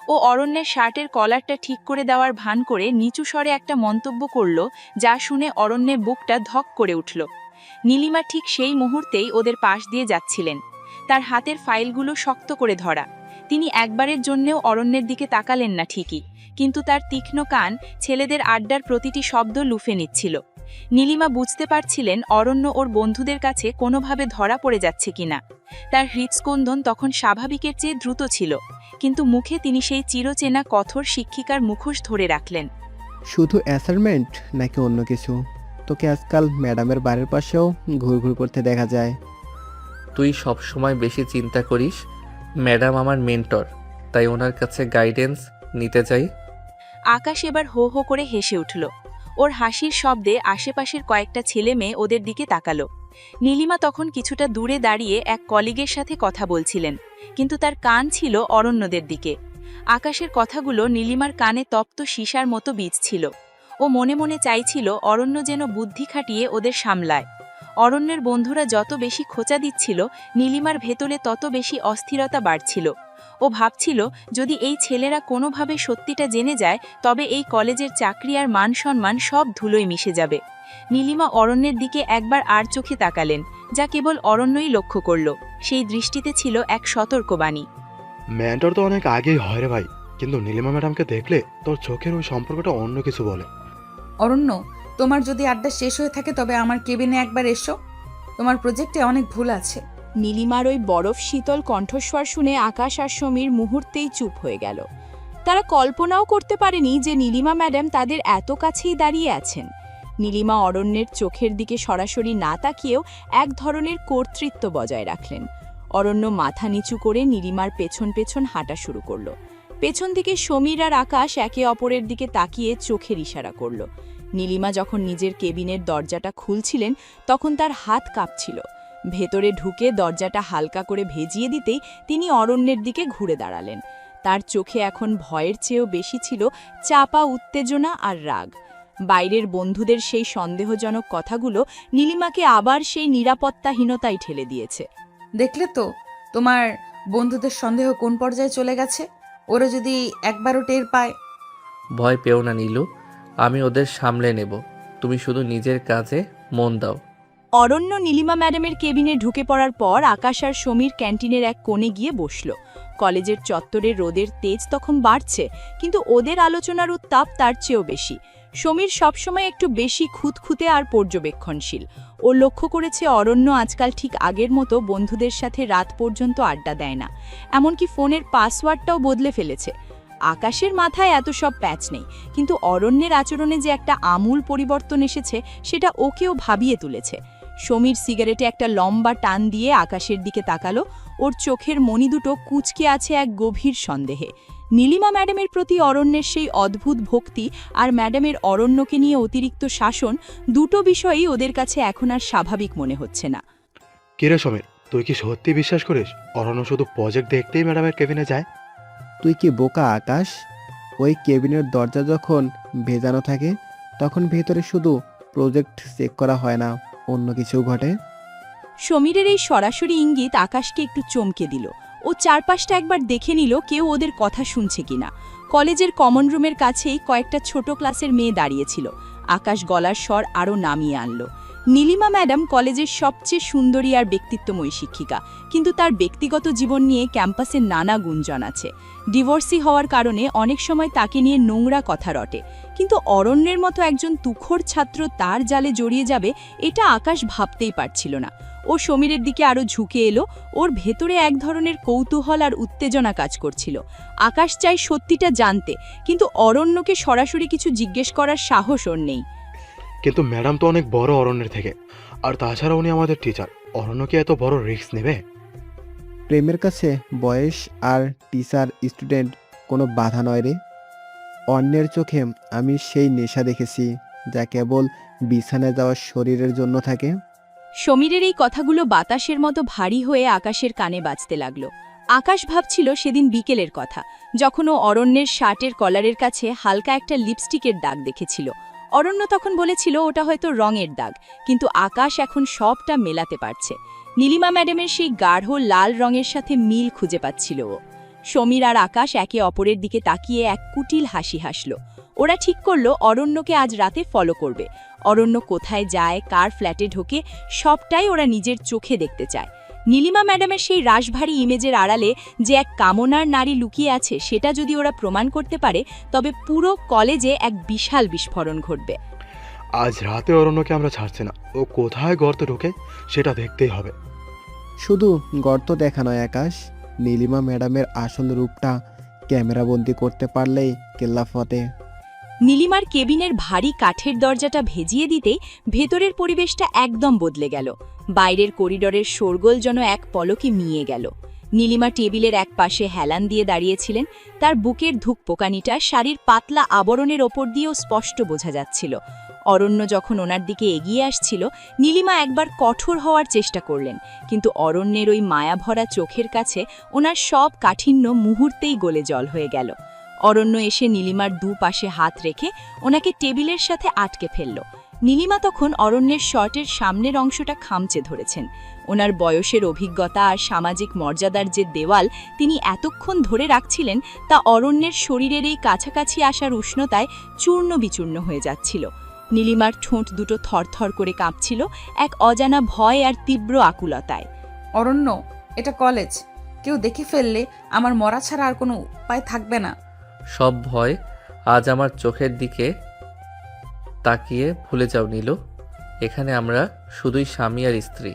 ও অরণ্যের শার্টের কলারটা ঠিক করে দেওয়ার ভান করে নিচু স্বরে একটা মন্তব্য করল, যা শুনে অরণ্যের বুকটা ধক করে উঠল। নীলিমা ঠিক সেই মুহূর্তেই ওদের পাশ দিয়ে যাচ্ছিলেন। তার হাতের ফাইলগুলো শক্ত করে ধরা। তিনি একবারের জন্যেও অরণ্যের দিকে তাকালেন না ঠিকই, কিন্তু তার তীক্ষ্ণ কান ছেলেদের আড্ডার প্রতিটি শব্দ লুফে নিচ্ছিল। নীলিমা বুঝতে পারছিলেন অরণ্য ওর বন্ধুদের কাছে কোনোভাবে ধরা পড়ে যাচ্ছে কিনা। তার হৃৎস্পন্দন তখন স্বাভাবিকের চেয়ে দ্রুত ছিল, কিন্তু মুখে তিনি সেই চিরচেনা কঠোর শিক্ষিকার মুখোশ ধরে রাখলেন। শুধু অ্যাসাইনমেন্ট নাকি অন্য কিছু? তোকে আজকাল ম্যাডামের বাড়ির পাশেও ঘুরঘুর করতে দেখা যায়। তুই সব সময় বেশি চিন্তা করিস। ম্যাডাম আমার মেন্টর, তাই ওনার কাছে গাইডেন্স নিতে চাই। আকাশ এবার হো হো করে হেসে উঠল। ওর হাসির শব্দে আশেপাশের কয়েকটা ছেলে মেয়ে ওদের দিকে তাকালো। নীলিমা তখন কিছুটা দূরে দাঁড়িয়ে এক কলিগের সাথে কথা বলছিলেন, কিন্তু তার কান ছিল অরণ্যদের দিকে। আকাশের কথাগুলো নীলিমার কানে তপ্ত সীসার মতো বিজছিল। ও মনে মনে চাইছিল অরণ্য যেন বুদ্ধি খাটিয়ে ওদের সামলায়। অরণ্যের বন্ধুরা যত বেশি খোঁচা দিচ্ছিল, নীলিমার ভেতরে তত বেশি অস্থিরতা বাড়ছিল। ও ভাবছিল, যদি এই ছেলেরা কোনোভাবে সত্যিটা জেনে যায়, তবে এই কলেজের চাকরি আর মান সম্মান সব ধুলোয় মিশে যাবে। নীলিমা অরণ্যের দিকে একবার আর চোখে তাকালেন, যা কেবল অরণ্যই লক্ষ্য করল। সেই দৃষ্টিতে ছিল এক সতর্কবাণী। মেন্টর তো অনেক আগেই হয় রে ভাই, কিন্তু নীলিমা ম্যাডামকে দেখলে তোর চোখের ওই সম্পর্কটা অন্য কিছু বলে। অরণ্য, তোমার যদি আড্ডা শেষ হয়ে থাকে তবে আমার কেবিনে একবার এসো। তোমার প্রজেক্টে অনেক ভুল আছে। নীলিমার ওই বরফ শীতল কণ্ঠস্বর শুনে আকাশ আর সমীর মুহূর্তেই চুপ হয়ে গেল। তারা কল্পনাও করতে পারেনি যে নীলিমা ম্যাডাম তাদের এত কাছেই দাঁড়িয়ে আছেন। নীলিমা অরণ্যের চোখের দিকে সরাসরি না তাকিয়েও এক ধরনের কর্তৃত্ব বজায় রাখলেন। অরণ্য মাথা নিচু করে নীলিমার পেছন পেছন হাঁটা শুরু করল। পেছন থেকে সমীর আর আকাশ একে অপরের দিকে তাকিয়ে চোখের ইশারা করল। নীলিমা যখন নিজের কেবিনের দরজাটা খুলছিলেন, তখন তার হাত কাঁপছিল। ভেতরে ঢুকে দরজাটা হালকা করে ভেজিয়ে দিতেই তিনি অরণ্যের দিকে ঘুরে দাঁড়ালেন। তার চোখে এখন ভয়ের চেয়েও বেশি ছিল চাপা উত্তেজনা আর রাগ। বাইরের বন্ধুদের সেই সন্দেহজনক কথাগুলো নীলিমাকে আবার সেই নিরাপত্তাহীনতায় ঠেলে দিয়েছে। দেখলে তো তোমার বন্ধুদের সন্দেহ কোন পর্যায়ে চলে গেছে। ওরা যদি একবারও টের পায়। ভয় পেও না নীলু, আমি ওদের সামলে নেব। তুমি শুধু নিজের কাজে মন দাও। অরণ্য নীলিমা ম্যাডামের কেবিনে ঢুকে পড়ার পর আকাশ আর সমীর ক্যান্টিনের এক কোণে গিয়ে বসল। কলেজের চত্বরে রোদের তেজ তখন বাড়ছে, কিন্তু ওদের আলোচনার উত্তাপ তার চেয়েও বেশি। সমীর সবসময় একটু বেশি খুঁতখুঁতে আর পর্যবেক্ষণশীল। ও লক্ষ্য করেছে অরণ্য আজকাল ঠিক আগের মতো বন্ধুদের সাথে রাত পর্যন্ত আড্ডা দেয় না, এমনকি ফোনের পাসওয়ার্ডটাও বদলে ফেলেছে। আকাশের মাথায় এত সব প্যাচ নেই, কিন্তু অরণ্যের আচরণে যে একটা আমূল পরিবর্তন এসেছে সেটা ওকেও ভাবিয়ে তুলেছে। সমীর সিগারেটে একটা লম্বা টান দিয়ে আকাশের দিকে তাকালো। ওর চোখের মণি দুটো কুঁচকে আছে এক গভীর সন্দেহে। নীলিমা ম্যাডামের প্রতি অরণ্যের সেই অদ্ভুত ভক্তি আর ম্যাডামের অরণ্যকে নিয়ে অতিরিক্ত শাসন, দুটো বিষয়ই ওদের কাছে এখন আর স্বাভাবিক মনে হচ্ছে না। কিরে সমীর, তুই কি সত্যি বিশ্বাস করিস অরণ্য শুধু প্রজেক্ট দেখতেই ম্যাডামের কেবিনে যায়? তুই কি বোকা আকাশ? ওই কেবিনের দরজা যখন ভেজানো থাকে তখন ভেতরে শুধু প্রজেক্ট চেক করা হয় না, অন্য কিছু ঘটে। সমীরের এই সরাসরি ইঙ্গিত আকাশকে একটু চমকে দিল। ও চারপাশটা একবার দেখে নিল কেউ ওদের কথা শুনছে কিনা। কলেজের কমন রুমের কাছেই কয়েকটা ছোট ক্লাসের মেয়ে দাঁড়িয়েছিল। আকাশ গলার স্বর আরও নামিয়ে আনল। নীলিমা ম্যাডাম কলেজের সবচেয়ে সুন্দরী আর ব্যক্তিত্বময়ী শিক্ষিকা, কিন্তু তার ব্যক্তিগত জীবন নিয়ে ক্যাম্পাসে নানা গুঞ্জন আছে। ডিভোর্সি হওয়ার কারণে অনেক সময় তাকে নিয়ে নোংরা কথা রটে, কিন্তু অরণ্যের মতো একজন তুখোড় ছাত্র তার জালে জড়িয়ে যাবে এটা আকাশ ভাবতেই পারছিল না। ও সমীরের দিকে আরও ঝুঁকে এলো। ওর ভেতরে এক ধরনের কৌতূহল আর উত্তেজনা কাজ করছিল। আকাশ চাই সত্যিটা জানতে, কিন্তু অরণ্যকে সরাসরি কিছু জিজ্ঞেস করার সাহস ওর নেই। কিন্তু ম্যাডাম তো অনেক বড় অরণ্যের থেকে, আর তাছাড়া উনি আমাদের টিচার। অরণ্য কি এত বড় রিস্ক নেবে? প্রেমের কাছে বয়স আর টিচার স্টুডেন্ট কোনো বাধা নয় রে। অন্যের চোখে আমি সেই নেশা দেখেছি যা কেবল বিছানায় যাওয়ার শরীরের জন্য থাকে। সমীরের এই কথাগুলো বাতাসের মতো ভারী হয়ে আকাশের কানে বাজতে লাগল। আকাশ ভাবছিল সেদিন বিকেলের কথা, যখন ও অরণ্যের শার্টের কলারের কাছে হালকা একটা লিপস্টিকের দাগ দেখেছিল। অরণ্য তখন বলেছিল ওটা হয়তো রঙের দাগ, কিন্তু আকাশ এখন সবটা মেলাতে পারছে। নীলিমা ম্যাডামের সেই গাঢ় লাল রঙের সাথে মিল খুঁজে পাচ্ছিল ও। সমীর আর আকাশ একে অপরের দিকে তাকিয়ে এক কুটিল হাসি হাসল। ওরা ঠিক করলো অরণ্যকে আজ রাতে ফলো করবে। অরণ্য কোথায় যায়, কার ফ্ল্যাটে ঢোকে, সবটাই ওরা নিজের চোখে দেখতে চায়। নীলিমা ম্যাডামের সেই রাশভারী ইমেজের আড়ালে যে এক কামনার নারী লুকিয়ে আছে, সেটা যদি ওরা প্রমাণ করতে পারে, তবে পুরো কলেজে এক বিশাল বিস্ফোরণ ঘটবে। আজ রাতে অরণ্যকে আমরা ছাড়ছি না। ও কোথায় গর্তে ঢোকে সেটা দেখতেই হবে। শুধু গর্ত দেখা নয় আকাশ, নীলিমা ম্যাডামের আসল রূপটা ক্যামেরাবন্দি করতে পারলেই কেল্লাফতে। নীলিমার কেবিনের ভারী কাঠের দরজাটা ভেজিয়ে দিতেই ভেতরের পরিবেশটা একদম বদলে গেল। বাইরের করিডরের শোরগোল যেন এক পলকে মিয়ে গেল। নীলিমা টেবিলের এক পাশে হেলান দিয়ে দাঁড়িয়েছিলেন। তার বুকের ধুকপোকানিটা শাড়ির পাতলা আবরণের ওপর দিয়েও স্পষ্ট বোঝা যাচ্ছিল। অরণ্য যখন ওনার দিকে এগিয়ে আসছিল, নীলিমা একবার কঠোর হওয়ার চেষ্টা করলেন, কিন্তু অরণ্যের ওই মায়াভরা চোখের কাছে ওনার সব কাঠিন্য মুহূর্তেই গলে জল হয়ে গেল। অরণ্য এসে নীলিমার দুপাশে হাত রেখে ওনাকে টেবিলের সাথে আটকে ফেলল। নীলিমা তখন অরণ্যের শর্টের সামনের অংশটা খামচে ধরেছেন। ওনার বয়সের অভিজ্ঞতা আর সামাজিক মর্যাদার যে দেওয়াল তিনি এতক্ষণ ধরে রাখছিলেন, তা অরণ্যের শরীরের এই কাছাকাছি আসার উষ্ণতায় চূর্ণ বিচূর্ণ হয়ে যাচ্ছিল। নীলিমার ঠোঁট দুটো থরথর করে কাঁপছিল, এক অজানা ভয় আর তীব্র আকুলতায়। অরণ্য, এটা কলেজ, কেউ দেখে ফেললে আমার মরা ছাড়া আর কোনো উপায় থাকবে না। সব ভয় আজ আমার চোখের দিকে তাকিয়ে ভুলে যাও নীলু। এখানে আমরা শুধুই স্বামী আর স্ত্রী।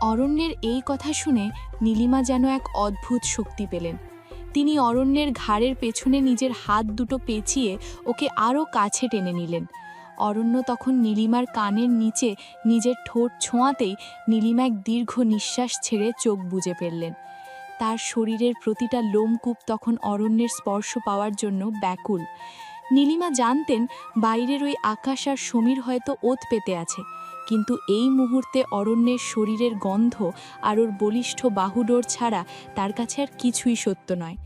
অরণ্যের এই কথা শুনে নীলিমা যেন এক অদ্ভুত শক্তি পেলেন। তিনি অরণ্যের ঘাড়ের পেছনে নিজের হাত দুটো পেঁচিয়ে ওকে আরও কাছে টেনে নিলেন। অরণ্য তখন নীলিমার কানের নিচে নিজের ঠোঁট ছোঁয়াতেই নীলিমা এক দীর্ঘ নিঃশ্বাস ছেড়ে চোখ বুজে ফেললেন। তার শরীরের প্রতিটা লোমকূপ তখন অরণ্যের স্পর্শ পাওয়ার জন্য ব্যাকুল। নীলিমা জানতেন বাইরের ওই আকাশ আর সমীর হয়তো ওত পেতে আছে, কিন্তু এই মুহূর্তে অরণ্যের শরীরের গন্ধ আর ওর বলিষ্ঠ বাহুডোর ছাড়া তার কাছে আর কিছুই সত্য নয়।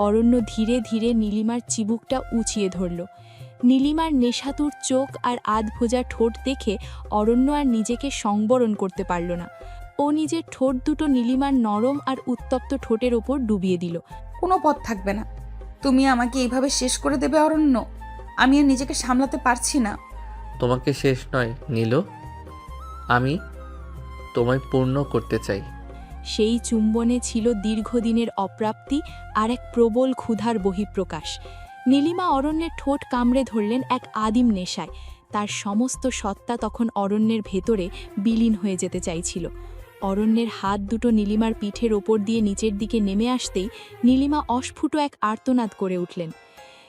অরণ্য ধীরে ধীরে নীলিমার চিবুকটা উঁচিয়ে ধরল। নীলিমার নেশাতুর চোখ আর আধভোজা ঠোঁট দেখে অরণ্য আর নিজেকে সংবরণ করতে পারল না। ও নিজের ঠোঁট দুটো নীলিমার নরম আর উত্তপ্ত ঠোঁটের ওপর ডুবিয়ে দিল। কোনো পথ থাকবে না, তুমি আমাকে এইভাবে শেষ করে দেবে অরণ্য। আমি আর নিজেকে সামলাতে পারছি না। তোমাকে শেষ নয় নীলু, আমি তোমায় পূর্ণ করতে চাই। সেই চুম্বনে ছিল দীর্ঘদিনের অপ্রাপ্তি আর এক প্রবল ক্ষুধার বহিঃপ্রকাশ। নীলিমা অরণ্যের ঠোঁট কামড়ে ধরলেন এক আদিম নেশায়। তার সমস্ত সত্তা তখন অরণ্যের ভেতরে বিলীন হয়ে যেতে চাইছিল। অরণ্যের হাত দুটো নীলিমার পিঠের ওপর দিয়ে নিচের দিকে নেমে আসতেই নীলিমা অস্ফুট এক আর্তনাদ করে উঠলেন।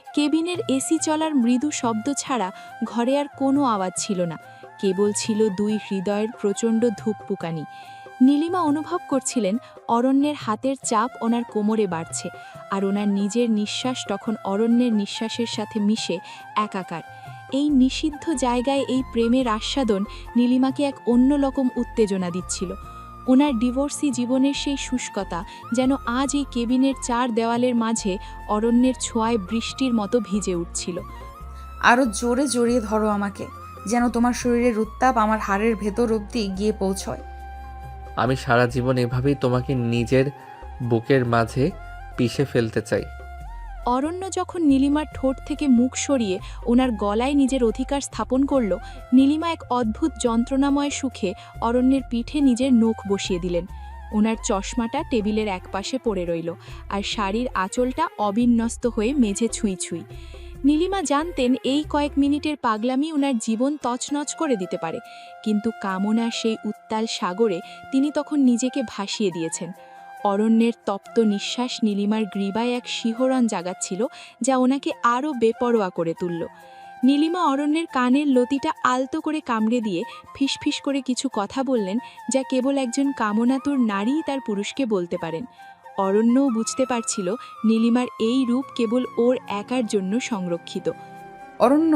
কেবিনের এসি চলার মৃদু শব্দ ছাড়া ঘরে আর কোনো আওয়াজ ছিল না, কেবল ছিল দুই হৃদয়ের প্রচণ্ড ধুকপুকানি। নীলিমা অনুভব করছিলেন অরণ্যের হাতের চাপ ওনার কোমরে বাড়ছে, আর ওনার নিজের নিঃশ্বাস তখন অরণ্যের নিঃশ্বাসের সাথে মিশে একাকার। এই নিষিদ্ধ জায়গায় এই প্রেমের আস্বাদন নীলিমাকে এক অন্যরকম উত্তেজনা দিচ্ছিল। ওনার ডিভোর্সি জীবনের সেই শুষ্কতা যেন আজ এই কেবিনের চার দেওয়ালের মাঝে অরণ্যের ছোঁয়ায় বৃষ্টির মতো ভিজে উঠছিল। আরও জোরে জড়িয়ে ধরো আমাকে, যেন তোমার শরীরের উত্তাপ আমার হাড়ের ভেতর অবধি গিয়ে পৌঁছয়। আমি সারা জীবন এভাবেই তোমাকে নিজের বুকের মাঝে পিষে ফেলতে চাই। অরণ্য যখন নীলিমার ঠোঁট থেকে মুখ সরিয়ে ওনার গলায় নিজের অধিকার স্থাপন করল, নীলিমা এক অদ্ভুত যন্ত্রণাময় সুখে অরণ্যের পিঠে নিজের নখ বসিয়ে দিলেন। ওনার চশমাটা টেবিলের একপাশে পড়ে রইল, আর শাড়ির আঁচলটা অবিন্যস্ত হয়ে মেঝে ছুঁই ছুঁই। নীলিমা জানতেন এই কয়েক মিনিটের পাগলামি ওনার জীবন তছনছ করে দিতে পারে, কিন্তু কামনার সেই উত্তাল সাগরে তিনি তখন নিজেকে ভাসিয়ে দিয়েছেন। অরণ্যের তপ্ত নিঃশ্বাস নীলিমার গ্রীবায় এক শিহরণ জাগাচ্ছিল, যা ওনাকে আরও বেপরোয়া করে তুলল। নীলিমা অরণ্যের কানের লতিটা আলতো করে কামড়ে দিয়ে ফিসফিস করে কিছু কথা বললেন, যা কেবল একজন কামনাতুর নারীই তার পুরুষকে বলতে পারেন। অরণ্যও বুঝতে পারছিল নীলিমার এই রূপ কেবল ওর একার জন্য সংরক্ষিত। অরণ্য,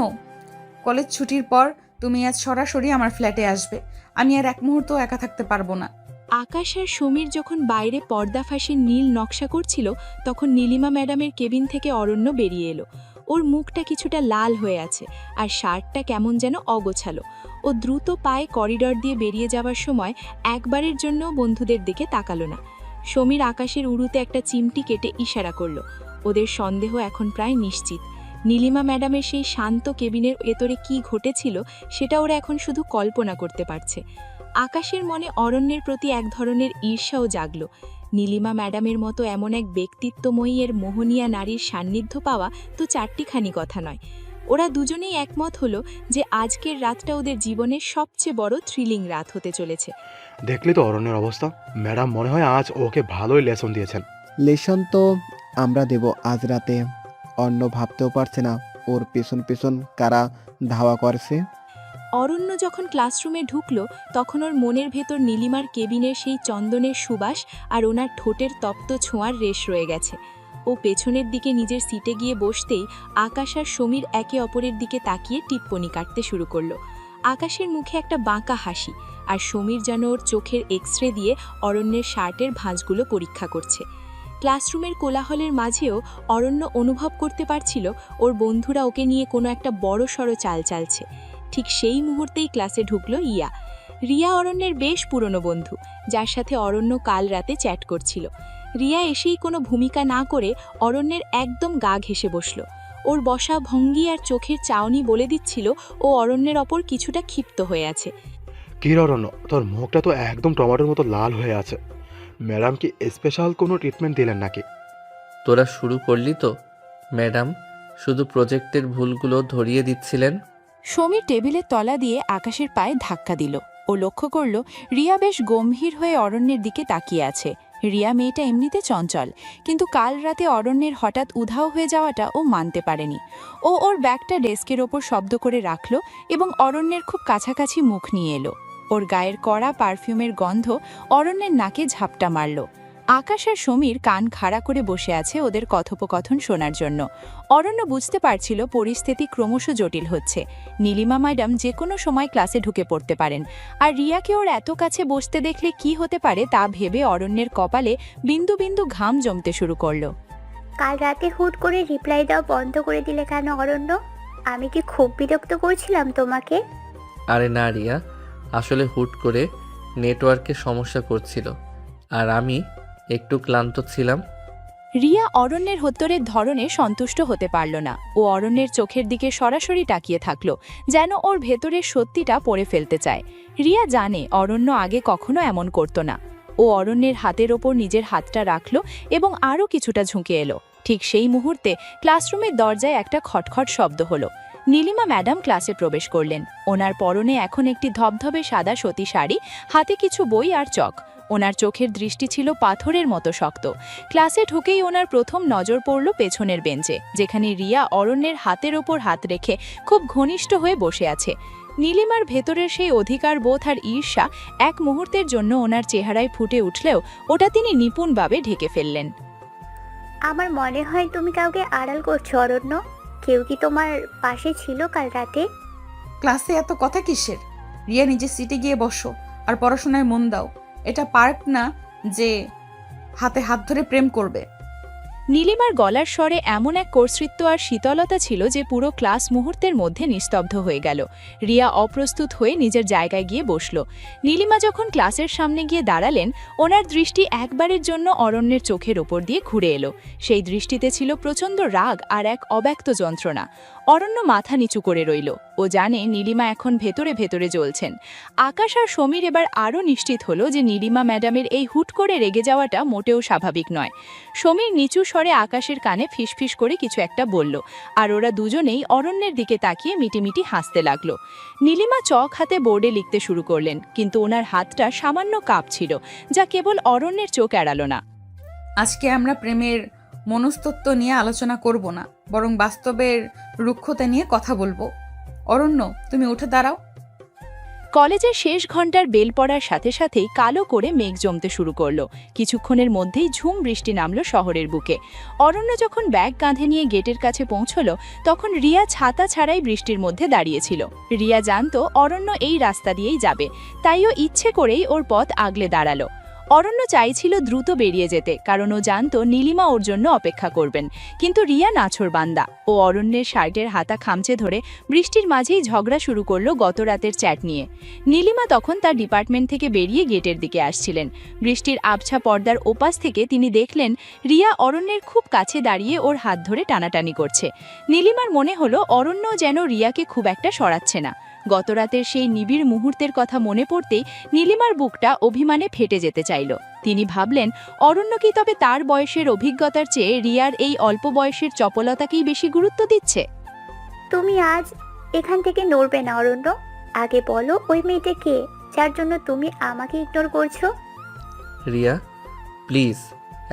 কলেজ ছুটির পর তুমি আজ সরাসরি আমার ফ্ল্যাটে আসবে। আমি আর এক মুহূর্ত একা থাকতে পারবো না। আকাশ আর সমীর যখন বাইরে পর্দা ফাঁসে নীল নকশা করছিল তখন নীলিমা ম্যাডামের কেবিন থেকে অরণ্য বেরিয়ে এলো। ওর মুখটা কিছুটা লাল হয়ে আছে আর শার্টটা কেমন যেন অগোছালো। ও দ্রুত পায়ে করিডর দিয়ে বেরিয়ে যাওয়ার সময় একবারের জন্য বন্ধুদের দিকে তাকালো না। সমীর আকাশের উড়ুতে একটা চিমটি কেটে ইশারা করলো। ওদের সন্দেহ এখন প্রায় নিশ্চিত। নীলিমা ম্যাডামের সেই শান্ত কেবিনের ভেতরে কি ঘটেছিল সেটা ওরা এখন শুধু কল্পনা করতে পারছে। আকাশের মনে অরণ্যের প্রতি এক ধরনের ঈর্ষাও জাগল। নীলিমা ম্যাডামের মতো এমন এক ব্যক্তিত্বময়ী এর মোহনীয়া নারীর সান্নিধ্য পাওয়া তো চারটিখানি কথা নয়। ওরা দুজনেই একমত হলো যে আজকের রাতটা ওদের জীবনের সবচেয়ে বড় থ্রিলিং রাত হতে চলেছে। দেখলি তো অরণ্যের অবস্থা। ম্যাডাম মনে হয় আজ ওকে ভালোই লেসন দিয়েছেন। লেসন তো আমরা দেব আজ রাতে। অন্য ভাবতেও পারছে না ওর পেছন পেছন কারা ধাওয়া করছে। অরণ্য যখন ক্লাসরুমে ঢুকলো তখন ওর মনের ভেতর নীলিমার কেবিনের সেই চন্দনের সুবাস আর ওনার ঠোঁটের তপ্ত ছোঁয়ার রেশ রয়ে গেছে। ও পেছনের দিকে নিজের সিটে গিয়ে বসতেই আকাশ আর সমীর একে অপরের দিকে তাকিয়ে টিপ্পনি কাটতে শুরু করলো। আকাশের মুখে একটা বাঁকা হাসি, আর সমীর যেন ওর চোখের এক্সরে দিয়ে অরণ্যের শার্টের ভাঁজগুলো পরীক্ষা করছে। ক্লাসরুমের কোলাহলের মাঝেও অরণ্য অনুভব করতে পারছিল ওর বন্ধুরা ওকে নিয়ে কোনো একটা বড়সড় চাল চালছে। ঠিক সেই মুহূর্তেই ক্লাসে ঢুকল ইয়া। রিয়া অরণ্যের বেশ পুরনো বন্ধু, যার সাথে অরণ্য কাল রাতে চ্যাট করছিল। রিয়া এসেই কোনো ভূমিকা না করে অরণ্যের একদম গা ঘেঁষে বসল। ওর বসা ভঙ্গি আর চোখের চাউনি বলে দিচ্ছিল ও অরণ্যের ওপর কিছুটা ক্ষিপ্ত হয়ে আছে। কি রে অরণ্য, তোর মুখটা তো একদম টমেটোর মতো লাল হয়ে আছে। ম্যাডাম কি স্পেশাল কোনো ট্রিটমেন্ট দিলেন নাকি? তোরা শুরু করলি তো। ম্যাডাম শুধু প্রজেক্টের ভুলগুলো ধরিয়ে দিচ্ছিলেন। সমীর টেবিলের তলা দিয়ে আকাশের পায়ে ধাক্কা দিল। ও লক্ষ্য করল রিয়া বেশ গম্ভীর হয়ে অরণ্যের দিকে তাকিয়ে আছে। রিয়া মেয়েটা এমনিতে চঞ্চল, কিন্তু কাল রাতে অরণ্যের হঠাৎ উধাও হয়ে যাওয়াটা ও মানতে পারেনি। ও ওর ব্যাগটা ডেস্কের ওপর শব্দ করে রাখল এবং অরণ্যের খুব কাছাকাছি মুখ নিয়ে এলো। ওর গায়ের কড়া পারফিউমের গন্ধ অরণ্যের নাকে ঝাপটা মারল। আকাশ আর সমীর কান খাড়া করে বসে আছে ওদের কথোপকথন শোনার জন্য। অরণ্য বুঝতে পারছিল পরিস্থিতি ক্রমশ জটিল হচ্ছে। নীলিমা ম্যাডাম যে কোনো সময় ক্লাসে ঢুকে পড়তে পারেন, আর রিয়াকে ওর এত কাছে বসতে দেখলে কি হতে পারে তা ভেবে অরণ্যের কপালে বিন্দু বিন্দু ঘাম জমতে শুরু করলো। কাল রাতে হুট করে রিপ্লাই দেওয়া বন্ধ করে দিলে কেন অরণ্য? আমি কি খুব বিরক্ত করছিলাম তোমাকে? আরে না রিয়া, আসলে হুট করে নেটওয়ার্কের সমস্যা করছিল আর আমি একটু ক্লান্ত ছিলাম। রিয়া অরণ্যের উত্তরের ধরনে সন্তুষ্ট হতে পারল না। ও অরণ্যের চোখের দিকে সরাসরি তাকিয়ে থাকলো, যেন ওর ভেতরের সত্যিটা পড়ে ফেলতে চায়। রিয়া জানে অরণ্য আগে কখনো এমন করত না। ও অরণ্যের হাতের ওপর নিজের হাতটা রাখল এবং আরও কিছুটা ঝুঁকে এলো। ঠিক সেই মুহূর্তে ক্লাসরুমের দরজায় একটা খটখট শব্দ হলো। নীলিমা ম্যাডাম ক্লাসে প্রবেশ করলেন। ওনার পরনে এখন একটি ধবধবে সাদা সুতি শাড়ি, হাতে কিছু বই আর চক। ওনার চোখের দৃষ্টি ছিল পাথরের মতো শক্ত। ক্লাসে ঢুকেই ওনার প্রথম নজর পড়ল পেছনের বেঞ্চে, যেখানে রিয়া অরণ্যের হাতের ওপর হাত রেখে খুব ঘনিষ্ঠ হয়ে বসে আছে। নীলিমার ভেতরের সেই অধিকার বোধ আর ঈর্ষা এক মুহূর্তের জন্য ওনার চেহারায় ফুটে উঠলেও ওটা তিনি নিপুণভাবে ঢেকে ফেললেন। আমার মনে হয় তুমি কাউকে আড়াল করছো অরণ্য। কেউ কি তোমার পাশে ছিল কাল রাতে? ক্লাসে এত কথা কিসের? রিয়া নিজের সিটে গিয়ে বসো আর পড়াশোনায় মন দাও। এটা পার্ক না যে হাতে হাত ধরে প্রেম করবে। নীলিমার গলার স্বরে এমন এক কর্তৃত্ব আর শীতলতা ছিল যে পুরো ক্লাস মুহূর্তের মধ্যে নিস্তব্ধ হয়ে গেল। রিয়া অপ্রস্তুত হয়ে নিজের জায়গায় গিয়ে বসল। নীলিমা যখন ক্লাসের সামনে গিয়ে দাঁড়ালেন, ওনার দৃষ্টি একবারের জন্য অরণ্যের চোখের ওপর দিয়ে ঘুরে এলো। সেই দৃষ্টিতে ছিল প্রচণ্ড রাগ আর এক অব্যক্ত যন্ত্রণা। অরণ্য মাথা নিচু করে রইল। ও জানে নীলিমা এখন ভেতরে ভেতরে জ্বলছেন। আকাশ আর সমীর এবার আরও নিশ্চিত হলো যে নীলিমা ম্যাডামের এই হুট করে রেগে যাওয়াটা মোটেও স্বাভাবিক নয়। সমীর নিচু স্বরে আকাশের কানে ফিসফিস করে কিছু একটা বলল, আর ওরা দুজনেই অরণ্যের দিকে তাকিয়ে মিটিমিটি হাসতে লাগলো। নীলিমা চক হাতে বোর্ডে লিখতে শুরু করলেন, কিন্তু ওনার হাতটা সামান্য কাঁপছিল, যা কেবল অরণ্যের চোখ এড়ালো না। আজকে আমরা প্রেমের মনস্তত্ত্ব নিয়ে আলোচনা করব না, বরং বাস্তবের রুক্ষতা নিয়ে কথা বলবো। অরণ্য, তুমি উঠে দাঁড়াও। কলেজের শেষ ঘন্টার বেল পড়ার সাথে সাথেই কালো করে মেঘ জমতে শুরু করলো। কিছুক্ষণের মধ্যেই ঝুম বৃষ্টি নামলো শহরের বুকে। অরণ্য যখন ব্যাগ কাঁধে নিয়ে গেটের কাছে পৌঁছলো তখন রিয়া ছাতা ছাড়াই বৃষ্টির মধ্যে দাঁড়িয়েছিল। রিয়া জানতো অরণ্য এই রাস্তা দিয়েই যাবে, তাইও ইচ্ছে করেই ওর পথ আগলে দাঁড়ালো। অরণ্য চাইছিল দ্রুত বেরিয়ে যেতে, কারণ ও জানতো নীলিমা ওর জন্য অপেক্ষা করবেন। কিন্তু রিয়া নাছোড়বান্দা। ও অরণ্যের শার্টের হাতা খামচে ধরে বৃষ্টির মাঝেই ঝগড়া শুরু করলো গত রাতের চ্যাট নিয়ে। নীলিমা তখন তার ডিপার্টমেন্ট থেকে বেরিয়ে গেটের দিকে আসছিলেন। বৃষ্টির আবছা পর্দার ওপাশ থেকে তিনি দেখলেন রিয়া অরণ্যের খুব কাছে দাঁড়িয়ে ওর হাত ধরে টানাটানি করছে। নীলিমার মনে হলো অরণ্য যেন রিয়াকে খুব একটা সরাচ্ছে না। গতরাতের সেই নিবিড় মুহূর্তের কথা মনে পড়তেই নীলিমার বুকটা অভিমানে ফেটে যেতে চাইল। তিনি ভাবলেন, অরণ্য কি তবে তার বয়সের অভিজ্ঞতার চেয়ে রিয়ার এই অল্প বয়সের চপলতাকেই বেশি গুরুত্ব দিচ্ছে? তুমি আজ এখান থেকে নড়বে না অরণ্য। আগে বলো ওই মেয়েটা কে, যার জন্য তুমি আমাকে ইগনোর করছো? রিয়া, প্লিজ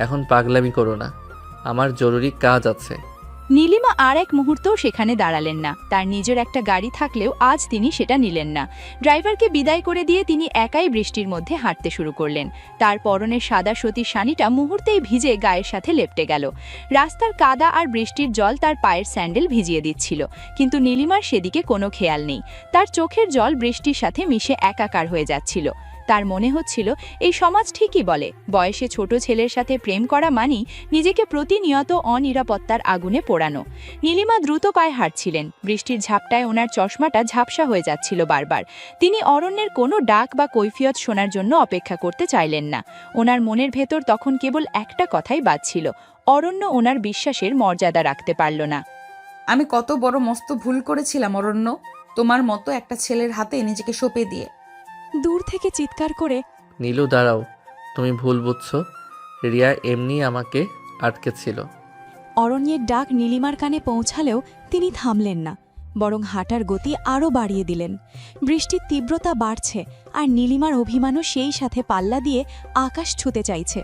এখন পাগলামি করো না, আমার জরুরি কাজ আছে। নীলিমা আর এক মুহূর্তও সেখানে দাঁড়ালেন না। তার নিজের একটা গাড়ি থাকলেও আজ তিনি সেটা নিলেন না। ড্রাইভারকে বিদায় করে দিয়ে তিনি একাই বৃষ্টির মধ্যে হাঁটতে শুরু করলেন। তার পরনের সাদা সুতির শানিটা মুহূর্তেই ভিজে গায়ের সাথে লেপ্টে গেল। রাস্তার কাদা আর বৃষ্টির জল তার পায়ের স্যান্ডেল ভিজিয়ে দিচ্ছিল, কিন্তু নীলিমার সেদিকে কোনো খেয়াল নেই। তার চোখের জল বৃষ্টির সাথে মিশে একাকার হয়ে যাচ্ছিল। তার মনে হচ্ছিল এই সমাজ ঠিকই বলে, বয়সে ছোট ছেলের সাথে প্রেম করা মানেই নিজেকে প্রতিনিয়ত অনিরাপত্তার আগুনে পোড়ানো। নীলিমা দ্রুত পায়ে হাঁটছিলেন। বৃষ্টির ঝাপটায় ওনার চশমাটা ঝাপসা হয়ে যাচ্ছিল বারবার। তিনি অরণ্যের কোনো ডাক বা কৈফিয়ত শোনার জন্য অপেক্ষা করতে চাইলেন না। ওনার মনের ভেতর তখন কেবল একটা কথাই বাজছিল, অরণ্য ওনার বিশ্বাসের মর্যাদা রাখতে পারল না। আমি কত বড় মস্ত ভুল করেছিলাম অরণ্য, তোমার মতো একটা ছেলের হাতে নিজেকে সঁপে দিয়ে। দূর থেকে চিৎকার করে, নীলু দাঁড়াও, তুমি ভুল বুঝছো, রিয়া এমনি আমাকে আটকেছিল। অরণ্যের ডাক নীলিমার কানে পৌঁছালেও তিনি থামলেন না, বরং হাঁটার গতি আরও বাড়িয়ে দিলেন। বৃষ্টির তীব্রতা বাড়ছে আর নীলিমার অভিমানও সেই সাথে পাল্লা দিয়ে আকাশ ছুঁতে চাইছে।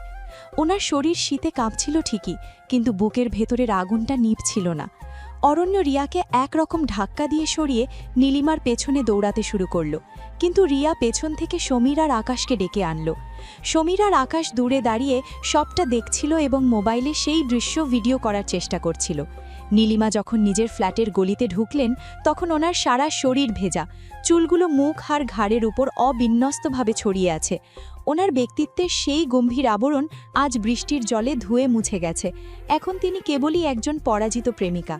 ওনার শরীর শীতে কাঁপছিল ঠিকই, কিন্তু বুকের ভেতরের আগুনটা নিভছিল না। অরণ্য রিয়াকে একরকম ধাক্কা দিয়ে সরিয়ে নীলিমার পেছনে দৌড়াতে শুরু করল, কিন্তু রিয়া পেছন থেকে সমীর আর আকাশকে ডেকে আনল। সমীর আর আকাশ দূরে দাঁড়িয়ে সবটা দেখছিল এবং মোবাইলে সেই দৃশ্য ভিডিও করার চেষ্টা করছিল। নীলিমা যখন নিজের ফ্ল্যাটের গলিতে ঢুকলেন তখন ওনার সারা শরীর ভেজা, চুলগুলো মুখ আর ঘাড়ের উপর অবিন্যস্তভাবে ছড়িয়ে আছে। ওনার ব্যক্তিত্বের সেই গম্ভীর আবরণ আজ বৃষ্টির জলে ধুয়ে মুছে গেছে। এখন তিনি কেবলই একজন পরাজিত প্রেমিকা।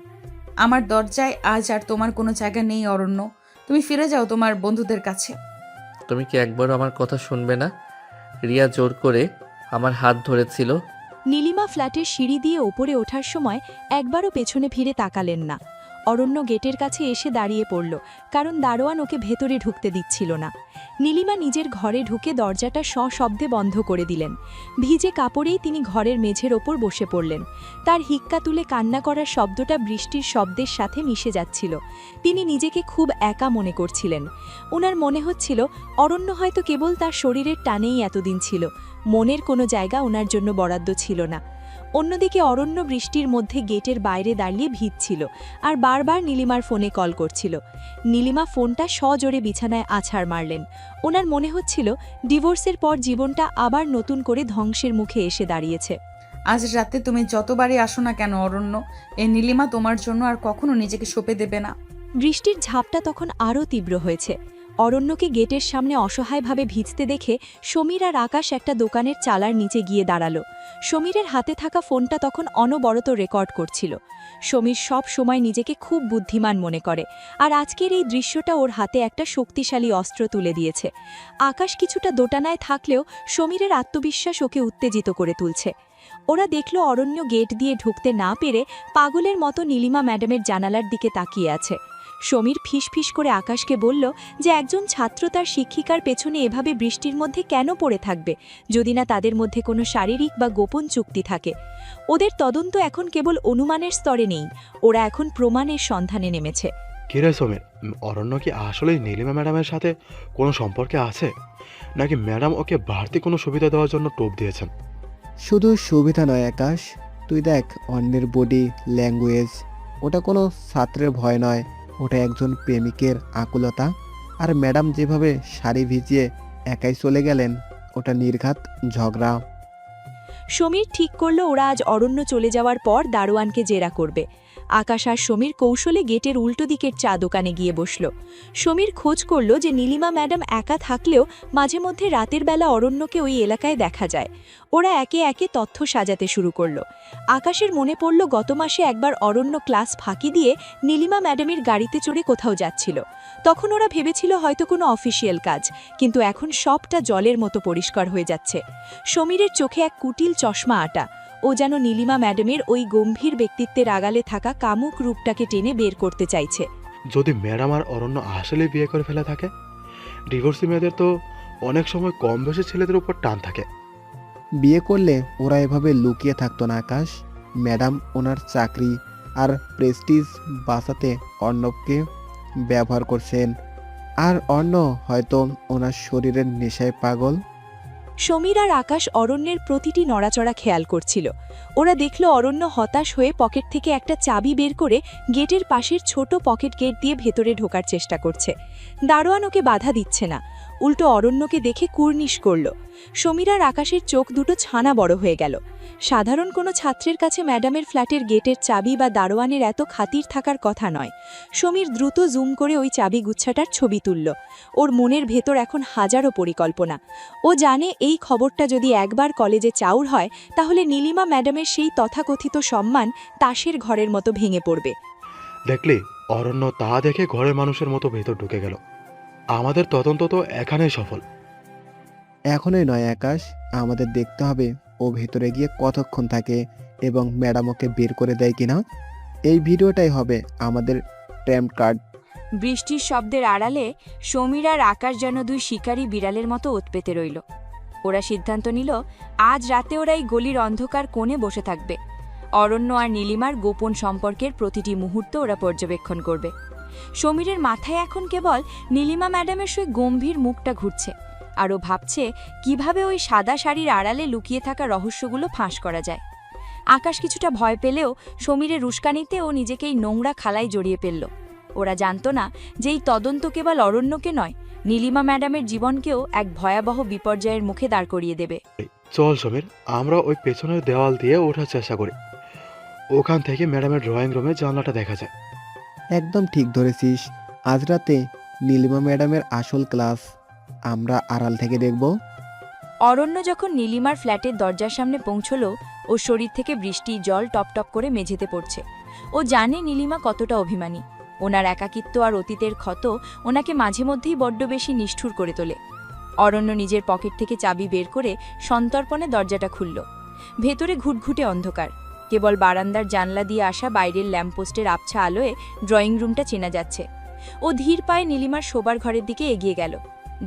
আমার দরজায় আজ আর তোমার কোনো জায়গা নেই অরণ্য, তুমি ফিরে যাও তোমার বন্ধুদের কাছে। তুমি কি একবারও আমার কথা শুনবে না? রিয়া জোর করে আমার হাত ধরেছিল। নীলিমা ফ্ল্যাটের সিঁড়ি দিয়ে ওপরে ওঠার সময় একবারও পেছনে ফিরে তাকালেন না। অরণ্য গেটের কাছে এসে দাঁড়িয়ে পড়ল, কারণ দারোয়ান ওকে ভেতরে ঢুকতে দিচ্ছিল না। নীলিমা নিজের ঘরে ঢুকে দরজাটা সশব্দে বন্ধ করে দিলেন। ভিজে কাপড়েই তিনি ঘরের মেঝের ওপর বসে পড়লেন। তার হিক্কা তুলে কান্না করার শব্দটা বৃষ্টির শব্দের সাথে মিশে যাচ্ছিল। তিনি নিজেকে খুব একা মনে করছিলেন। ওনার মনে হচ্ছিল অরণ্য হয়তো কেবল তার শরীরের টানেই এতদিন ছিল, মনের কোনো জায়গা ওনার জন্য বরাদ্দ ছিল না। অন্যদিকে অরণ্য বৃষ্টির মধ্যে গেটের বাইরে দাঁড়িয়ে ভিজছিল আর বারবার নীলিমার ফোনে কল করছিল। নীলিমা ফোনটা সজোরে বিছানায় আছাড় মারলেন। ওনার মনে হচ্ছিল ডিভোর্সের পর জীবনটা আবার নতুন করে ধ্বংসের মুখে এসে দাঁড়িয়েছে। আজ রাতে তুমি যতবারই আসো না কেন অরণ্য, এই নীলিমা তোমার জন্য আর কখনো নিজেকে সঁপে দেবে না। বৃষ্টির ঝাপটা তখন আরও তীব্র হয়েছে। অরণ্যকে গেটের সামনে অসহায়ভাবে ভিজতে দেখে সমীর আর আকাশ একটা দোকানের চালার নিচে গিয়ে দাঁড়ালো। সমীরের হাতে থাকা ফোনটা তখন অনবরত রেকর্ড করছিল। সমীর সব সময় নিজেকে খুব বুদ্ধিমান মনে করে, আর আজকের এই দৃশ্যটা ওর হাতে একটা শক্তিশালী অস্ত্র তুলে দিয়েছে। আকাশ কিছুটা দোটানায় থাকলেও সমীরের আত্মবিশ্বাস ওকে উত্তেজিত করে তুলছে। ওরা দেখল অরণ্য গেট দিয়ে ঢুকতে না পেরে পাগলের মতো নীলিমা ম্যাডামের জানালার দিকে তাকিয়ে আছে। সমীর ফিসফিস করে আকাশকে বলল যে একজন ছাত্র তার শিক্ষিকার পেছনে এভাবে বৃষ্টির মধ্যে কেন পড়ে থাকবে, যদি না তাদের মধ্যে কোনো শারীরিক বা গোপন চুক্তি থাকে। ওদের তদন্ত এখন কেবল অনুমানের স্তরে নেই, ওরা এখন প্রমাণের সন্ধানে নেমেছে। কিরে সমীর, অরণ্য কি আসলেই নীলিমা ম্যাডামের সাথে কোনো সম্পর্কে আছে, নাকি ম্যাডাম ওকে বাড়তি কোনো সুবিধা দেওয়ার জন্য টোপ দিয়েছেন? শুধু সুবিধা নয় আকাশ, তুই দেখ অন্যের বডি ল্যাঙ্গুয়েজ, ওটা কোনো ছাত্রের ভয় নয়, ওটা একজন প্রেমিকের আকুলতা। আর ম্যাডাম যেভাবে শাড়ি ভিজিয়ে একাই চলে গেলেন, ওটা নির্ঘাত ঝগড়া। সমীর ঠিক করলো ওরা আজ অরণ্য চলে যাওয়ার পর দারোয়ানকে জেরা করবে। আকাশ আর সমীর কৌশলে গেটের উল্টো দিকের চা দোকানে গিয়ে বসল। সমীর খোঁজ করল যে নীলিমা ম্যাডাম একা থাকলেও মাঝে মধ্যে রাতের বেলা অরণ্যকে ওই এলাকায় দেখা যায়। ওরা একে একে তথ্য সাজাতে শুরু করলো। আকাশের মনে পড়ল গত মাসে একবার অরণ্য ক্লাস ফাঁকি দিয়ে নীলিমা ম্যাডামের গাড়িতে চড়ে কোথাও যাচ্ছিল। তখন ওরা ভেবেছিল হয়তো কোনো অফিসিয়াল কাজ, কিন্তু এখন সবটা জলের মতো পরিষ্কার হয়ে যাচ্ছে। সমীরের চোখে এক কুটিল চশমা আটা। ও যেন নীলিমা ম্যাডামের ওই গম্ভীর ব্যক্তিত্বের আগালে থাকা কামুক রূপটাকে টেনে বের করতে চাইছে। যদি ম্যাডাম আর অরণ্য আসলে বিয়ে করে ফেলে থাকে, ডিভোর্সি মেয়েদের তো অনেক সময় কম বয়সী ছেলেদের উপর টান থাকে। বিয়ে করলে ওরা এভাবে লুকিয়ে থাকতো না আকাশ। ম্যাডাম ওনার চাকরি আর প্রেস্টিজ বাঁচাতে অর্ণবকে ব্যবহার করছেন, আর অর্ণ হয়তো ওনার শরীরের নেশায় পাগল। সমীর আর আকাশ অরণ্যের প্রতিটি নড়াচড়া খেয়াল করছিল। ওরা দেখল অরণ্য হতাশ হয়ে পকেট থেকে একটা চাবি বের করে গেটের পাশের ছোট পকেট গেট দিয়ে ভেতরে ঢোকার চেষ্টা করছে। দারোয়ান ওকে বাধা দিচ্ছে না, উল্টো অরণ্যকে দেখে কুর্নিশ করল। সমীর আর আকাশের চোখ দুটো ছানা বড় হয়ে গেল। সাধারণ কোনো ছাত্রের কাছে ম্যাডামের ফ্ল্যাটের গেটের চাবি বা দারোয়ানের এত খাতির থাকার কথা নয়। সমীর দ্রুত জুম করে ওই চাবি গুচ্ছাটার ছবি তুলল। ওর মনের ভেতর এখন হাজারো পরিকল্পনা। ও জানে এই খবরটা যদি একবার কলেজে চাউর হয়, তাহলে নীলিমা ম্যাডামের সেই তথাকথিত সম্মান তাসের ঘরের মতো ভেঙে পড়বে। দেখলি, অরণ্য তা দেখে ঘরের মানুষের মতো ভেতর ঢুকে গেল। আমাদের তদন্ত তো এখানেই সফল। এখনই নয় আকাশ, আমাদের দেখতে হবে ও ভেতরে গিয়ে কতক্ষণ থাকে এবং ম্যাডাম ওকে বের করে দেয় কিনা। এই ভিডিওটাই হবে আমাদের ট্র্যাম্প কার্ড। বৃষ্টির শব্দের আড়ালে সমীর আর আকাশ যেন দুই শিকারী বিড়ালের মতো ওত পেতে রইল। ওরা সিদ্ধান্ত নিল আজ রাতে ওরা এই গলির অন্ধকার কোণে বসে থাকবে। অরণ্য আর নীলিমার গোপন সম্পর্কের প্রতিটি মুহূর্ত ওরা পর্যবেক্ষণ করবে। সমীরের মাথায় এখন কেবল নীলিমা ম্যাডামের সেই গম্ভীর মুখটা ঘুরছে, আর ও ভাবছে কিভাবে ওই সাদা শাড়ির আড়ালে লুকিয়ে থাকা রহস্যগুলো ফাঁস করা যায়। আকাশ কিছুটা ভয় পেলেও সমীরের উস্কানিতে ও নিজেকেই নোংরা খালায় জড়িয়ে ফেলল। ওরা জানত না যে এই তদন্ত কেবল অরণ্যকে নয়, নীলিমা ম্যাডামের জীবনকেও এক ভয়াবহ বিপর্যয়ের মুখে দাঁড় করিয়ে দেবে। চল সমীর, আমরা ওই পেছনের দেওয়াল দিয়ে ওঠার চেষ্টা করি। ওখান থেকে ম্যাডামের ড্রয়িং রুমে জানলাটা দেখা যায়। একদম ঠিক ধরেছিস। আজ রাতে নীলিমা ম্যাডামের আসল ক্লাস আমরা আড়াল থেকে দেখব। অরণ্য যখন নীলিমার ফ্ল্যাটের দরজার সামনে পৌঁছল, ওর শরীর থেকে বৃষ্টি জল টপটপ করে মেঝেতে পড়ছে। ও জানে নীলিমা কতটা অভিমানী। ওনার একাকিত্ব আর অতীতের ক্ষত ওনাকে মাঝে মধ্যেই বড্ড বেশি নিষ্ঠুর করে তোলে। অরণ্য নিজের পকেট থেকে চাবি বের করে সন্তর্পণে দরজাটা খুলল। ভেতরে ঘুটঘুটে অন্ধকার, কেবল বারান্দার জানলা দিয়ে আসা বাইরের ল্যাম্পপোস্টের আবছা আলোয় ড্রয়িং রুমটা চেনা যাচ্ছে। ও ধীর পায়ে নীলিমার শোবার ঘরের দিকে এগিয়ে গেল।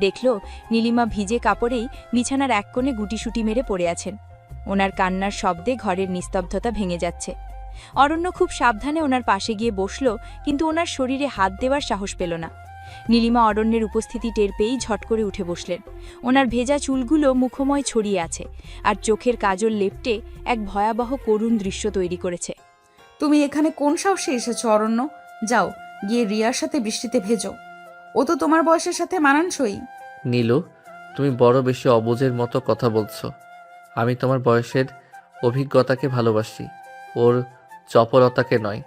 দেখল নীলিমা ভিজে কাপড়েই বিছানার এক কোণে গুটিসুটি মেরে পড়ে আছেন। ওনার কান্নার শব্দে ঘরের নিস্তব্ধতা ভেঙে যাচ্ছে। অরণ্য খুব সাবধানে ওনার পাশে গিয়ে বসল, কিন্তু ওনার শরীরে হাত দেওয়ার সাহস পেল না। নীলিমা অরণ্যের উপস্থিতি টের পেয়েই ঝট করে উঠে বসলেন। ওনার ভেজা চুলগুলো মুখময় ছড়িয়ে আছে, আর চোখের কাজল লেপটে এক ভয়াবহ করুণ দৃশ্য তৈরি করেছে। তুমি এখানে কোন সাহসে এসেছো অরণ্য? যাও গিয়ে রিয়ার সাথে বৃষ্টিতে ভেজো, ও তো তোমার বয়সের সাথে মানানসই। নীলু, তুমি বড় বেশি অবুঝের মতো কথা বলছো। আমি তোমার বয়সের অভিজ্ঞতাকে ভালোবাসি, ওর চপলতাকে নয়।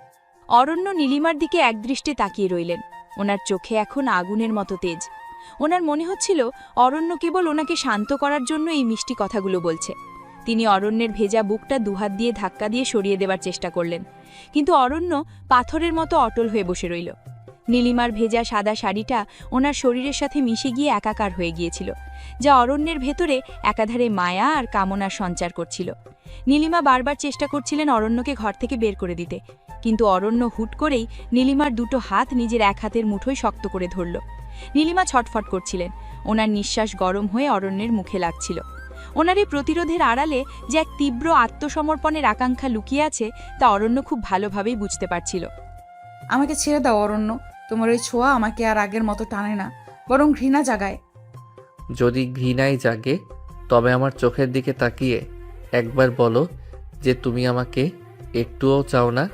অরণ্য নীলিমার দিকে একদৃষ্টে তাকিয়ে রইলেন। ওনার চোখে এখন আগুনের মতো তেজ। ওনার মনে হচ্ছিল অরণ্য কেবল ওনাকে শান্ত করার জন্য এই মিষ্টি কথাগুলো বলছে। তিনি অরণ্যের ভেজা বুকটা দুহাত দিয়ে ধাক্কা দিয়ে সরিয়ে দেওয়ার চেষ্টা করলেন, কিন্তু অরণ্য পাথরের মতো অটল হয়ে বসে রইল। নীলিমার ভেজা সাদা শাড়িটা ওনার শরীরের সাথে মিশে গিয়ে একাকার হয়ে গিয়েছিল, যা অরণ্যের ভেতরে একাধারে মায়া আর কামনার সঞ্চার করছিল। নীলিমা বারবার চেষ্টা করছিলেন অরণ্যকে ঘর থেকে বের করে দিতে, কিন্তু অরণ্য হুট করেই নীলিমার দুটো হাত নিজের এক হাতের মুঠোয় শক্ত করে ধরল। নীলিমা ছটফট করছিলেন, ওনার নিঃশ্বাস গরম হয়ে অরণ্যের মুখে লাগছিল। ওনার এই প্রতিরোধের আড়ালে যে এক তীব্র আত্মসমর্পণের আকাঙ্ক্ষা লুকিয়ে আছে, তা অরণ্য খুব ভালোভাবেই বুঝতে পারছিল। আমাকে ছেড়ে দাও অরণ্য, তোমার ওই ছোঁয়া আমাকে আর আগের মতো টানে না, বরং ঘৃণা জাগায়। যদি ঘৃণাই জাগে, তবে আমার চোখের দিকে তাকিয়ে একবার বলো যে তুমি আমাকে একটুও চাও না।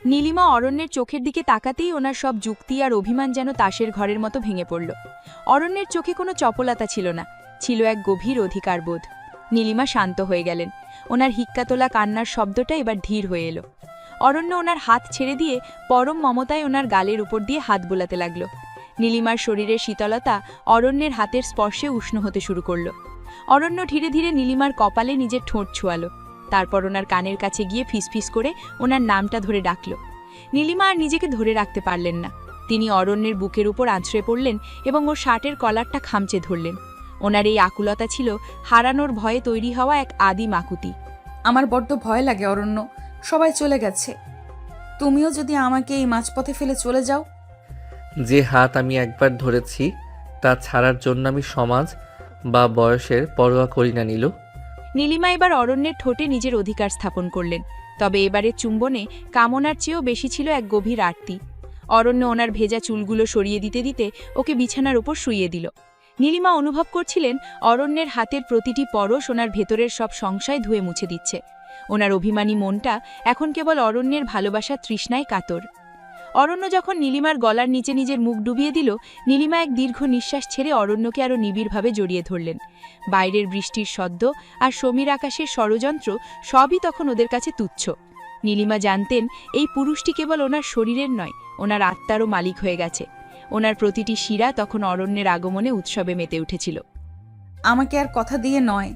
নীলিমা অরণ্যের চোখের দিকে তাকাতেই ওনার সব যুক্তি আর অভিমান যেন তাসের ঘরের মতো ভেঙে পড়ল। অরণ্যের চোখে কোনো চপলতা ছিল না, ছিল এক গভীর অধিকারবোধ। নীলিমা শান্ত হয়ে গেলেন। ওনার হিক্কা তোলা কান্নার শব্দটা এবার ধীর হয়ে এলো। অরণ্য ওনার হাত ছেড়ে দিয়ে পরম মমতায় ওনার গালের উপর দিয়ে হাত বোলাতে লাগল। নীলিমার শরীরের শীতলতা অরণ্যের হাতের স্পর্শে উষ্ণ হতে শুরু করল। অরণ্য ধীরে ধীরে নীলিমার কপালে নিজের ঠোঁট ছোঁয়ালো। তারপর ওনার কানের কাছে গিয়ে ফিসফিস করে ওনার নামটা ধরে ডাকল। নীলিমা আর নিজেকে ধরে রাখতে পারলেন না। তিনি অরণ্যের বুকের উপর আঁচড়ে পড়লেন এবং ওর শার্টের কলারটা খামচে ধরলেন। ওনার এই আকুলতা ছিল হারানোর ভয়ে তৈরি হওয়া এক আদিম আকুতি। আমার বড্ড ভয় লাগে অরণ্য, সবাই চলে গেছে, তুমিও যদি আমাকে এই মাঝপথে ফেলে চলে যাও। যে হাত আমি একবার ধরেছি তা ছাড়ার জন্য আমি সমাজ বা বয়সের পরোয়া করি না নীলু। নীলিমা এবার অরণ্যের ঠোঁটে নিজের অধিকার স্থাপন করলেন। তবে এবারের চুম্বনে কামনার চেয়েও বেশি ছিল এক গভীর আরতি। অরণ্য ওনার ভেজা চুলগুলো সরিয়ে দিতে দিতে ওকে বিছানার ওপর শুইয়ে দিল। নীলিমা অনুভব করছিলেন অরণ্যের হাতের প্রতিটি পরশ ওনার ভেতরের সব সংশয় ধুয়ে মুছে দিচ্ছে। ওনার অভিমানী মনটা এখন কেবল অরণ্যের ভালোবাসার তৃষ্ণায় কাতর। অরণ্য যখন নীলিমার গলার নিচে নিজের মুখ ডুবিয়ে দিল, নীলিমা এক দীর্ঘ নিঃশ্বাস ছেড়ে অরণ্যকে আরও নিবিড়ভাবে জড়িয়ে ধরলেন। বাইরের বৃষ্টির শব্দ আর সমীর আকাশের ষড়যন্ত্র সবই তখন ওদের কাছে তুচ্ছ। নীলিমা জানতেন এই পুরুষটি কেবল ওনার শরীরের নয়, ওনার আত্মারও মালিক হয়ে গেছে। ওনার প্রতিটি শিরা তখন অরণ্যের আগমনে উৎসবে মেতে উঠেছিল। আমাকে আর কথা দিয়ে নয়,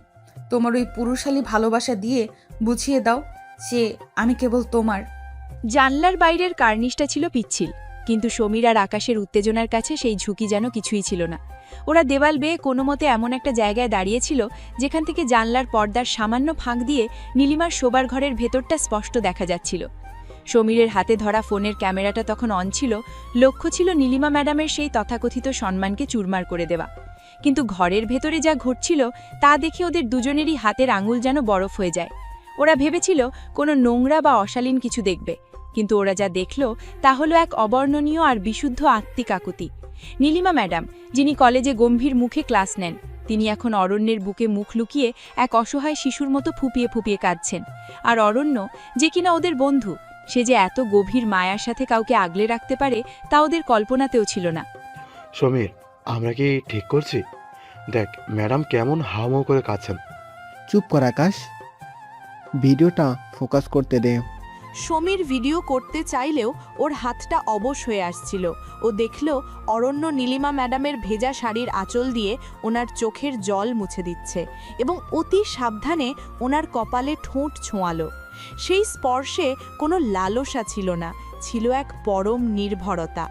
তোমার ওই পুরুষালী ভালোবাসা দিয়ে বুঝিয়ে দাও যে আমি কেবল তোমার। জানলার বাইরের কার্নিশটা ছিল পিচ্ছিল, কিন্তু সমীর আর আকাশের উত্তেজনার কাছে সেই ঝুঁকি যেন কিছুই ছিল না। ওরা দেওয়াল বেয়ে কোনো মতে এমন একটা জায়গায় দাঁড়িয়েছিল যেখান থেকে জানলার পর্দার সামান্য ফাঁক দিয়ে নীলিমার শোবার ঘরের ভেতরটা স্পষ্ট দেখা যাচ্ছিল। সমীরের হাতে ধরা ফোনের ক্যামেরাটা তখন অন ছিল। লক্ষ্য ছিল নীলিমা ম্যাডামের সেই তথাকথিত সম্মানকে চুরমার করে দেওয়া। কিন্তু ঘরের ভেতরে যা ঘটছিল তা দেখে ওদের দুজনেরই হাতের আঙুল যেন বরফ হয়ে যায়। ওরা ভেবেছিল কোনো নোংরা বা অশালীন কিছু দেখবে, কিন্তু ওরা যা দেখল তা হলো এক অবর্ণনীয় আর বিশুদ্ধ আত্মিক আকুতি। নীলিমা ম্যাডাম, যিনি কলেজে গম্ভীর মুখে ক্লাস নেন, তিনি এখন অরণ্যের বুকে মুখ লুকিয়ে এক অসহায় শিশুর মতো ফুপিয়ে ফুপিয়ে কাঁদছেন। আর অরণ্য, যে কিনা ওদের বন্ধু, সে যে এত গভীর মায়ার সাথে কাউকে আগলে রাখতে পারে তা ওদের কল্পনাতেও ছিল না। সমীর, আমরা কি ঠিক করছি? দেখ ম্যাডাম কেমন হাউমাউ করে কাঁদছেন। চুপ কর আকাশ, ভিডিওটা ফোকাস করতে দে। সমীর ভিডিও করতে চাইলেও ওর হাতটা অবশ হয়ে আসছিল। ও দেখল অরণ্য নীলিমা ম্যাডামের ভেজা শাড়ির আঁচল দিয়ে ওনার চোখের জল মুছে দিচ্ছে এবং অতি সাবধানে ওনার কপালে ঠোঁট ছোঁয়ালো। সেই স্পর্শে কোনো লালসা ছিল না, ছিল এক পরম নির্ভরতা।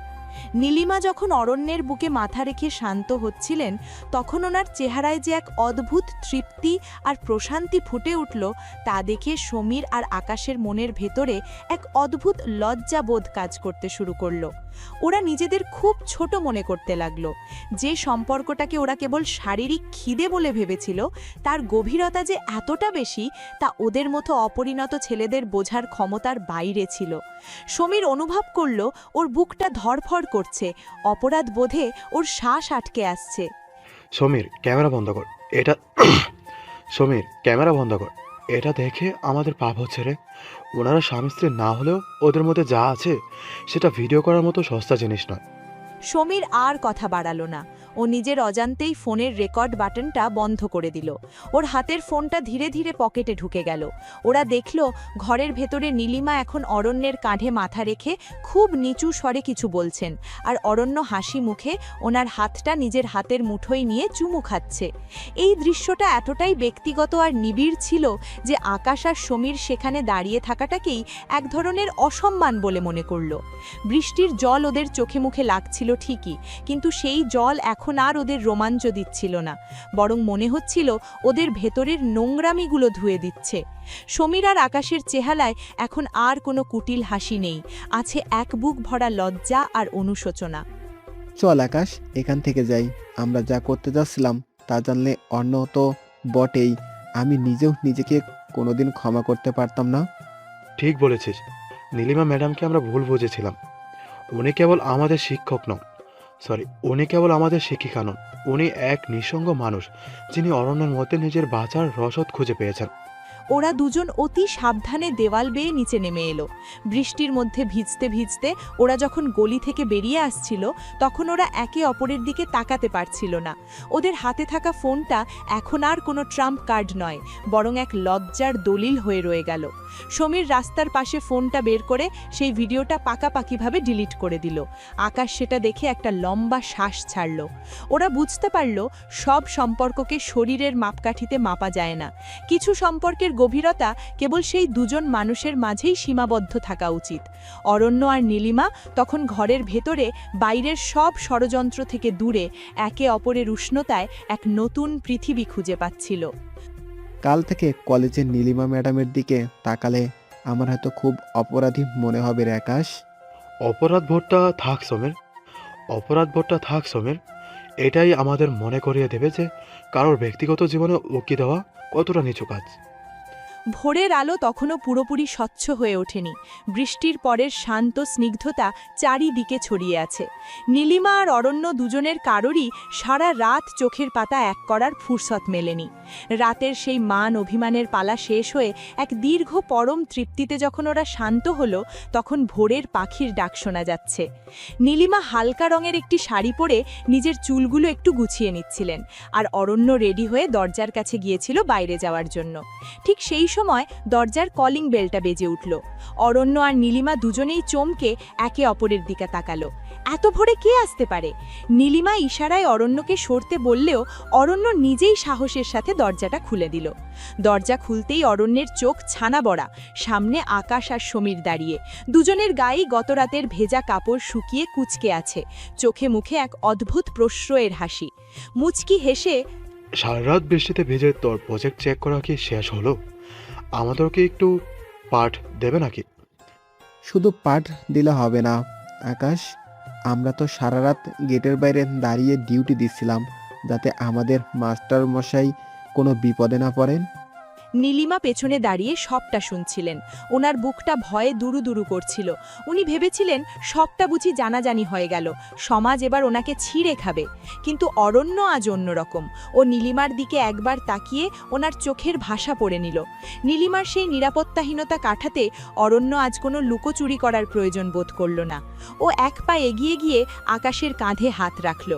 নীলিমা যখন অরণ্যের বুকে মাথা রেখে শান্ত হচ্ছিলেন, তখন ওনার চেহারায় যে এক অদ্ভুত তৃপ্তি আর প্রশান্তি ফুটে উঠল, তা দেখে সমীর আর আকাশের মনের ভেতরে এক অদ্ভুত লজ্জাবোধ কাজ করতে শুরু করল। ওরা নিজেদের খুব ছোট মনে করতে লাগলো। যে সম্পর্কটাকে ওরা কেবল শারীরিক খিদে বলে ভেবেছিল, তার গভীরতা যে এতটা বেশি তা ওদের মতো অপরিণত ছেলেদের বোঝার ক্ষমতার বাইরে ছিল। সমীর অনুভব করল ওর বুকটা ধড়ফড় করছে, অপরাধ বোধে ওর শ্বাস আটকে আসছে। সমীর, ক্যামেরা বন্ধ কর এটা। সমীর, ক্যামেরা বন্ধ কর। এটা দেখে আমাদের পাপ হচ্ছে রে। ওনারা স্বামী স্ত্রী না হলেও ওদের মধ্যে যা আছে সেটা ভিডিও করার মতো সস্তা জিনিস নয়। সমীর আর কথা বাড়ালো না। ও নিজের অজান্তেই ফোনের রেকর্ড বাটনটা বন্ধ করে দিল। ওর হাতের ফোনটা ধীরে ধীরে পকেটে ঢুকে গেল। ওরা দেখল ঘরের ভেতরে নীলিমা এখন অরণ্যের কাঁধে মাথা রেখে খুব নিচু স্বরে কিছু বলছেন, আর অরণ্য হাসি মুখে ওনার হাতটা নিজের হাতের মুঠোয় নিয়ে চুমু খাচ্ছে। এই দৃশ্যটা এতটাই ব্যক্তিগত আর নিবিড় ছিল যে আকাশ আর সমীর সেখানে দাঁড়িয়ে থাকাটাকেই এক ধরনের অসম্মান বলে মনে করল। বৃষ্টির জল ওদের চোখে মুখে লাগছিল ঠিকই, কিন্তু সেই জল এখন আর ওদের রোমাঞ্চ দিচ্ছিল না, বরং মনে হচ্ছিল ওদের ভেতরের নোংরামিগুলো ধুয়ে দিচ্ছে। সমীর আর আকাশের চেহারায় এখন আর কোনো কুটিল হাসি নেই, আছে এক বুক ভরা লজ্জা আর অনুশোচনা। চল আকাশ, এখান থেকে যাই। আমরা যা করতে যাচ্ছিলাম তা জানলে অন্য তো বটেই, আমি নিজেও নিজেকে কোনোদিন ক্ষমা করতে পারতাম না। ঠিক বলেছিস, নীলিমা ম্যাডামকে আমরা ভুল বুঝেছিলাম। উনি কেবল আমাদের শিক্ষক নন, উনি কেবল আমাদের শিক্ষিকা নন। উনি এক নিঃসঙ্গ মানুষ যিনি অরণ্যের মধ্যে নিজের বাঁচার রসদ খুঁজে পেয়েছেন। ওরা দুজন অতি সাবধানে দেওয়াল বেয়ে নিচে নেমে এলো। বৃষ্টির মধ্যে ভিজতে ভিজতে ওরা যখন গলি থেকে বেরিয়ে আসছিল তখন ওরা একে অপরের দিকে তাকাতে পারছিল না। ওদের হাতে থাকা ফোনটা এখন আর কোনো ট্রাম্প কার্ড নয়, বরং এক লজ্জার দলিল হয়ে রয়ে গেল। সমীর রাস্তার পাশে ফোনটা বের করে সেই ভিডিওটা পাকাপাকিভাবে ডিলিট করে দিল। আকাশ সেটা দেখে একটা লম্বা শ্বাস ছাড়ল। ওরা বুঝতে পারল সব সম্পর্ককে শরীরের মাপকাঠিতে মাপা যায় না। কিছু সম্পর্কের গভীরতা কেবল সেই দুজন মানুষের মাঝেই সীমাবদ্ধ থাকা উচিত। অরণ্য আর নীলিমা তখন ঘরের ভেতরে বাইরের সব ষড়যন্ত্র থেকে দূরে একে অপরের উষ্ণতায় এক নতুন পৃথিবী খুঁজে পাচ্ছিল। কাল থেকে কলেজের নীলিমা ম্যাডামের দিকে তাকালে আমার হয়তো খুব অপরাধী মনে হবে রে আকাশ। অপরাধবোধটা থাক সমীর, অপরাধবোধটা থাক সমীর। এটাই আমাদের মনে করিয়ে দেবে যে কারোর ব্যক্তিগত জীবনে উকি দেওয়া কতটা নিচু কাজ। ভোরের আলো তখনও পুরোপুরি স্বচ্ছ হয়ে ওঠেনি। বৃষ্টির পরের শান্ত স্নিগ্ধতা চারিদিকে ছড়িয়ে আছে। নীলিমা আর অরণ্য দুজনের কারোরই সারা রাত চোখের পাতা এক করার ফুরসত মেলেনি। রাতের সেই মান অভিমানের পালা শেষ হয়ে এক দীর্ঘ পরম তৃপ্তিতে যখন ওরা শান্ত হলো তখন ভোরের পাখির ডাক শোনা যাচ্ছে। নীলিমা হালকা রঙের একটি শাড়ি পরে নিজের চুলগুলো একটু গুছিয়ে নিচ্ছিলেন, আর অরণ্য রেডি হয়ে দরজার কাছে গিয়েছিল বাইরে যাওয়ার জন্য। ঠিক সেই সময় দরজার কলিং বেলটা বেজে উঠল। অরণ্য আর নীলিমা দুজনেই চমকে একে অপরের দিকে তাকালো। এত ভোরে কে আসতে পারে? নীলিমা ইশারায় অরণ্যকে সরতে বললেও অরণ্য নিজেই সাহসের সাথে দরজাটা খুলে দিল। দরজা খুলতেই অরণ্যের চোখ ছানা বড়া। সামনে আকাশ আর সমীর দাঁড়িয়ে। দুজনের গায়েই গত রাতের ভেজা কাপড় শুকিয়ে কুঁচকে আছে। চোখে মুখে এক অদ্ভুত প্রশ্রয়ের হাসি। মুচকি হেসে, সারা রাত বৃষ্টিতে ভিজে তোর প্রজেক্ট চেক করা কি শেষ হলো? আমাদেরকে একটু পাঠ দেবে নাকি? শুধু পাঠ দিলে হবে না আকাশ, আমরা তো সারা রাত গেটের বাইরে দাঁড়িয়ে ডিউটি দিচ্ছিলাম যাতে আমাদের মাস্টার মশাই কোনো বিপদে না পড়েন। নীলিমা পেছনে দাঁড়িয়ে সবটা শুনছিলেন। ওনার বুকটা ভয়ে দুরু দুরু করছিল। উনি ভেবেছিলেন সবটা বুঝি জানাজানি হয়ে গেল, সমাজ এবার ওনাকে ছিঁড়ে খাবে। কিন্তু অরণ্য আজ অন্যরকম। ও নীলিমার দিকে একবার তাকিয়ে ওনার চোখের ভাষা পড়ে নিল। নীলিমার সেই নিরাপত্তাহীনতা কাটাতে অরণ্য আজ কোনো লুকোচুরি করার প্রয়োজন বোধ করল না। ও এক পা এগিয়ে গিয়ে আকাশের কাঁধে হাত রাখল।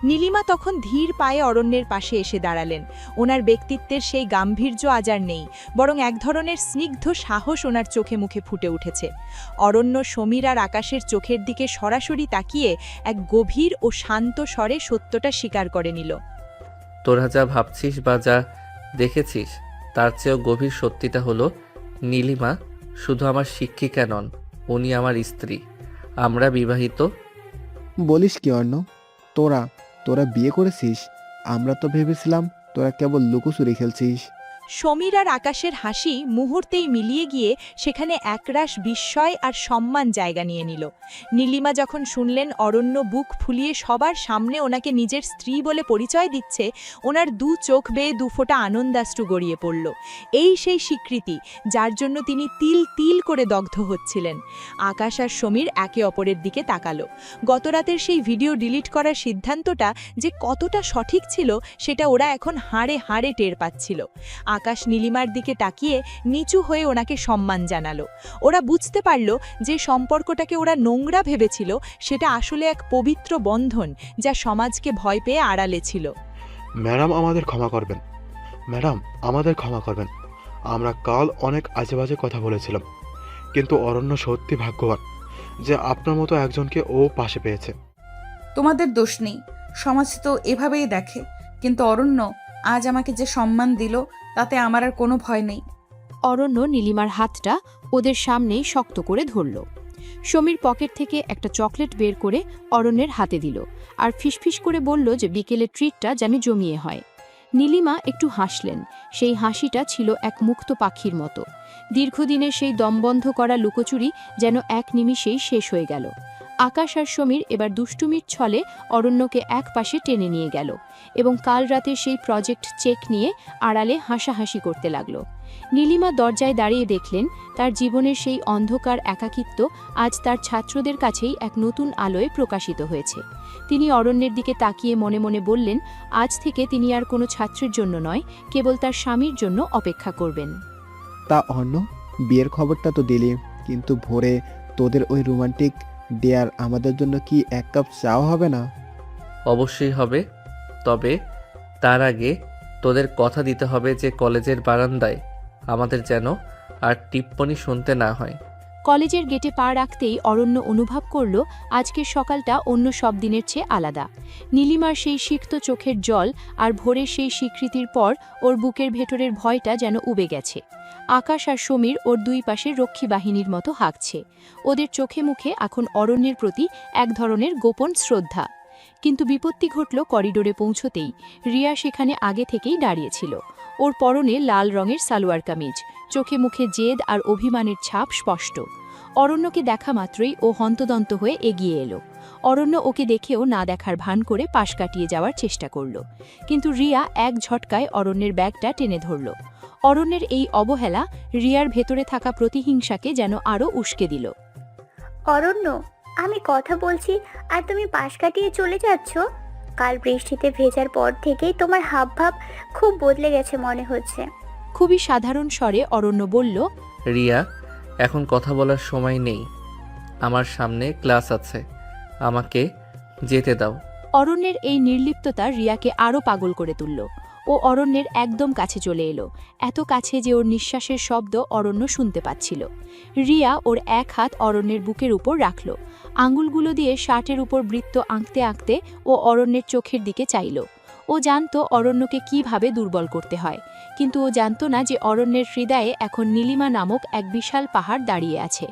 নীলিমা তখন ধীর পায়ে অরণ্যের পাশে এসে দাঁড়ালেন। ওনার ব্যক্তিত্বের সেই গাম্ভীর্য আজ আর নেই, বরং এক ধরনের স্নিগ্ধ সাহস ওনার চোখে মুখে ফুটে উঠেছে। অরণ্য সমীর আর আকাশের চোখের দিকে সরাসরি তাকিয়ে এক গভীর ও শান্ত স্বরে সত্যটা স্বীকার করে নিল। তোরা যা ভাবছিস বা যা দেখেছিস তার চেয়েও গভীর সত্যিটা হলো নীলিমা শুধু আমার শিক্ষিকা নন, উনি আমার স্ত্রী। আমরা বিবাহিত। বলিস কি অর্ণ, তোরা বিয়ে করেছিস? আমরা তো ভেবেছিলাম তোরা কেবল লুকোচুরি খেলছিস। সমীর আর আকাশের হাসি মুহূর্তেই মিলিয়ে গিয়ে সেখানে একরাশ বিস্ময় আর সম্মান জায়গা নিয়ে নিল। নীলিমা যখন শুনলেন অরণ্য বুক ফুলিয়ে সবার সামনে ওনাকে নিজের স্ত্রী বলে পরিচয় দিচ্ছে, ওনার দু চোখ বেয়ে দুফোঁটা আনন্দাশ্রু গড়িয়ে পড়ল। এই সেই স্বীকৃতি যার জন্য তিনি তিল তিল করে দগ্ধ হচ্ছিলেন। আকাশ আর সমীর একে অপরের দিকে তাকালো। গতরাতের সেই ভিডিও ডিলিট করার সিদ্ধান্তটা যে কতটা সঠিক ছিল সেটা ওরা এখন হাড়ে হাড়ে টের পাচ্ছিল। আকাশ নীলিমার দিকে তাকিয়ে নিচু হয়ে ওনাকে সম্মান জানালো। ওরা বুঝতে পারল যে সম্পর্কটাকে ওরা নোংরা ভেবেছিল সেটা আসলে এক পবিত্র বন্ধন যা সমাজকে ভয় পেয়ে আড়ালে ছিল। ম্যাডাম আমাদের ক্ষমা করবেন, ম্যাডাম আমাদের ক্ষমা করবেন। আমরা কাল অনেক আজেবাজে কথা বলেছিলাম, কিন্তু অরণ্য সত্যি ভাগ্যবান যে আপনার মতো একজনকে ও পাশে পেয়েছে। তোমাদের দোষ নেই, সমাজ তো এভাবেই দেখে। কিন্তু অরণ্য আজ আমাকে যে সম্মান দিল তাতে আমার আর কোনো ভয় নেই। অরণ্য নীলিমার হাতটা ওদের সামনেই শক্ত করে ধরল। সমীর পকেট থেকে একটা চকলেট বের করে অরণ্যের হাতে দিল আর ফিসফিস করে বলল যে বিকেলের ট্রিটটা যেন জমিয়ে হয়। নীলিমা একটু হাসলেন। সেই হাসিটা ছিল এক মুক্ত পাখির মতো। দীর্ঘদিনের সেই দমবন্ধ করা লুকোচুরি যেন এক নিমিষেই শেষ হয়ে গেল। আকাশ আর সমীর এবার দুষ্টুমির ছলে অরণ্যকে এক পাশে টেনে নিয়ে গেল এবং কাল রাতের সেই প্রজেক্ট চেক নিয়ে আড়ালে হাসাহাসি করতে লাগলো। নীলিমা দরজায় দাঁড়িয়ে দেখলেন তার জীবনের সেই অন্ধকার একাকিত্ব আজ তার ছাত্রদের কাছেই এক নতুন আলোয় প্রকাশিত হয়েছে। তিনি অরণ্যের দিকে তাকিয়ে মনে মনে বললেন, আজ থেকে তিনি আর কোনো ছাত্রের জন্য নয়, কেবল তার স্বামীর জন্য অপেক্ষা করবেন। তা অন্য বিয়ের খবরটা তো দিলি, কিন্তু ভোরে তোদের ওই রোমান্টিক ডেয়ার আমাদের জন্য কি এক কাপ চাও হবে না? অবশ্যই হবে, তবে তার আগে তোদের কথা দিতে হবে যে কলেজের বারান্দায় আমাদের যেন আর টিপ্পনি শুনতে না হয়। কলেজের গেটে পা রাখতেই অরণ্য অনুভব করল আজকের সকালটা অন্য সব দিনের চেয়ে আলাদা। নীলিমার সেই সিক্ত চোখের জল আর ভোরের সেই স্বীকৃতির পর ওর বুকের ভেতরের ভয়টা যেন উবে গেছে। আকাশ আর সমীর ওর দুই পাশে রক্ষী বাহিনীর মতো হাঁকছে। ওদের চোখে মুখে এখন অরণ্যের প্রতি এক ধরনের গোপন শ্রদ্ধা। কিন্তু বিপত্তি ঘটল করিডোরে পৌঁছতেই। রিয়া সেখানে আগে থেকেই দাঁড়িয়েছিল। ওর পরনে লাল রঙের সালোয়ার কামিজ, চোখে মুখে জেদ আর অভিমানের ছাপ স্পষ্ট। অরণ্যকে দেখা মাত্রই ও হন্তদন্ত হয়ে এগিয়ে এলো। অরণ্য ওকে দেখেও না দেখার ভান করে পাশ কাটিয়ে যাওয়ার চেষ্টা করল, কিন্তু রিয়া এক ঝটকায় অরণ্যের ব্যাগটা টেনে ধরল। অরণ্যের এই অবহেলা রিয়ার ভেতরে থাকা প্রতিহিংসাকে যেন আরও উস্কে দিল। অরণ্য, আমি কথা বলছি আর তুমি পাশ কাটিয়ে চলে যাচ্ছ। কাল বৃষ্টিতে ভেজার পর থেকেই তোমার হাবভাব খুব বদলে গেছে মনে হচ্ছে। খুবই সাধারণ স্বরে অরণ্য বলল, রিয়া, এখন কথা বলার সময় নেই, আমার সামনে ক্লাস আছে, আমাকে যেতে দাও। অরণ্যের এই নির্লিপ্ততা রিয়াকে আরও পাগল করে তুলল। ও অরণ্যের একদম কাছে চলে এলো, এত কাছে যে ওর নিঃশ্বাসের শব্দ অরণ্য শুনতে পাচ্ছিল। রিয়া ওর এক হাত অরণ্যের বুকের উপর রাখল, আঙুলগুলো দিয়ে শার্টের উপর বৃত্ত আঁকতে আঁকতে ও অরণ্যের চোখের দিকে চাইল। ও জানত অরণ্যকে কিভাবে দুর্বল করতে হয়, কিন্তু ও জানত না যে অরণ্যের হৃদয়ে এখন নীলিমা নামক এক বিশাল পাহাড় দাঁড়িয়ে আছে।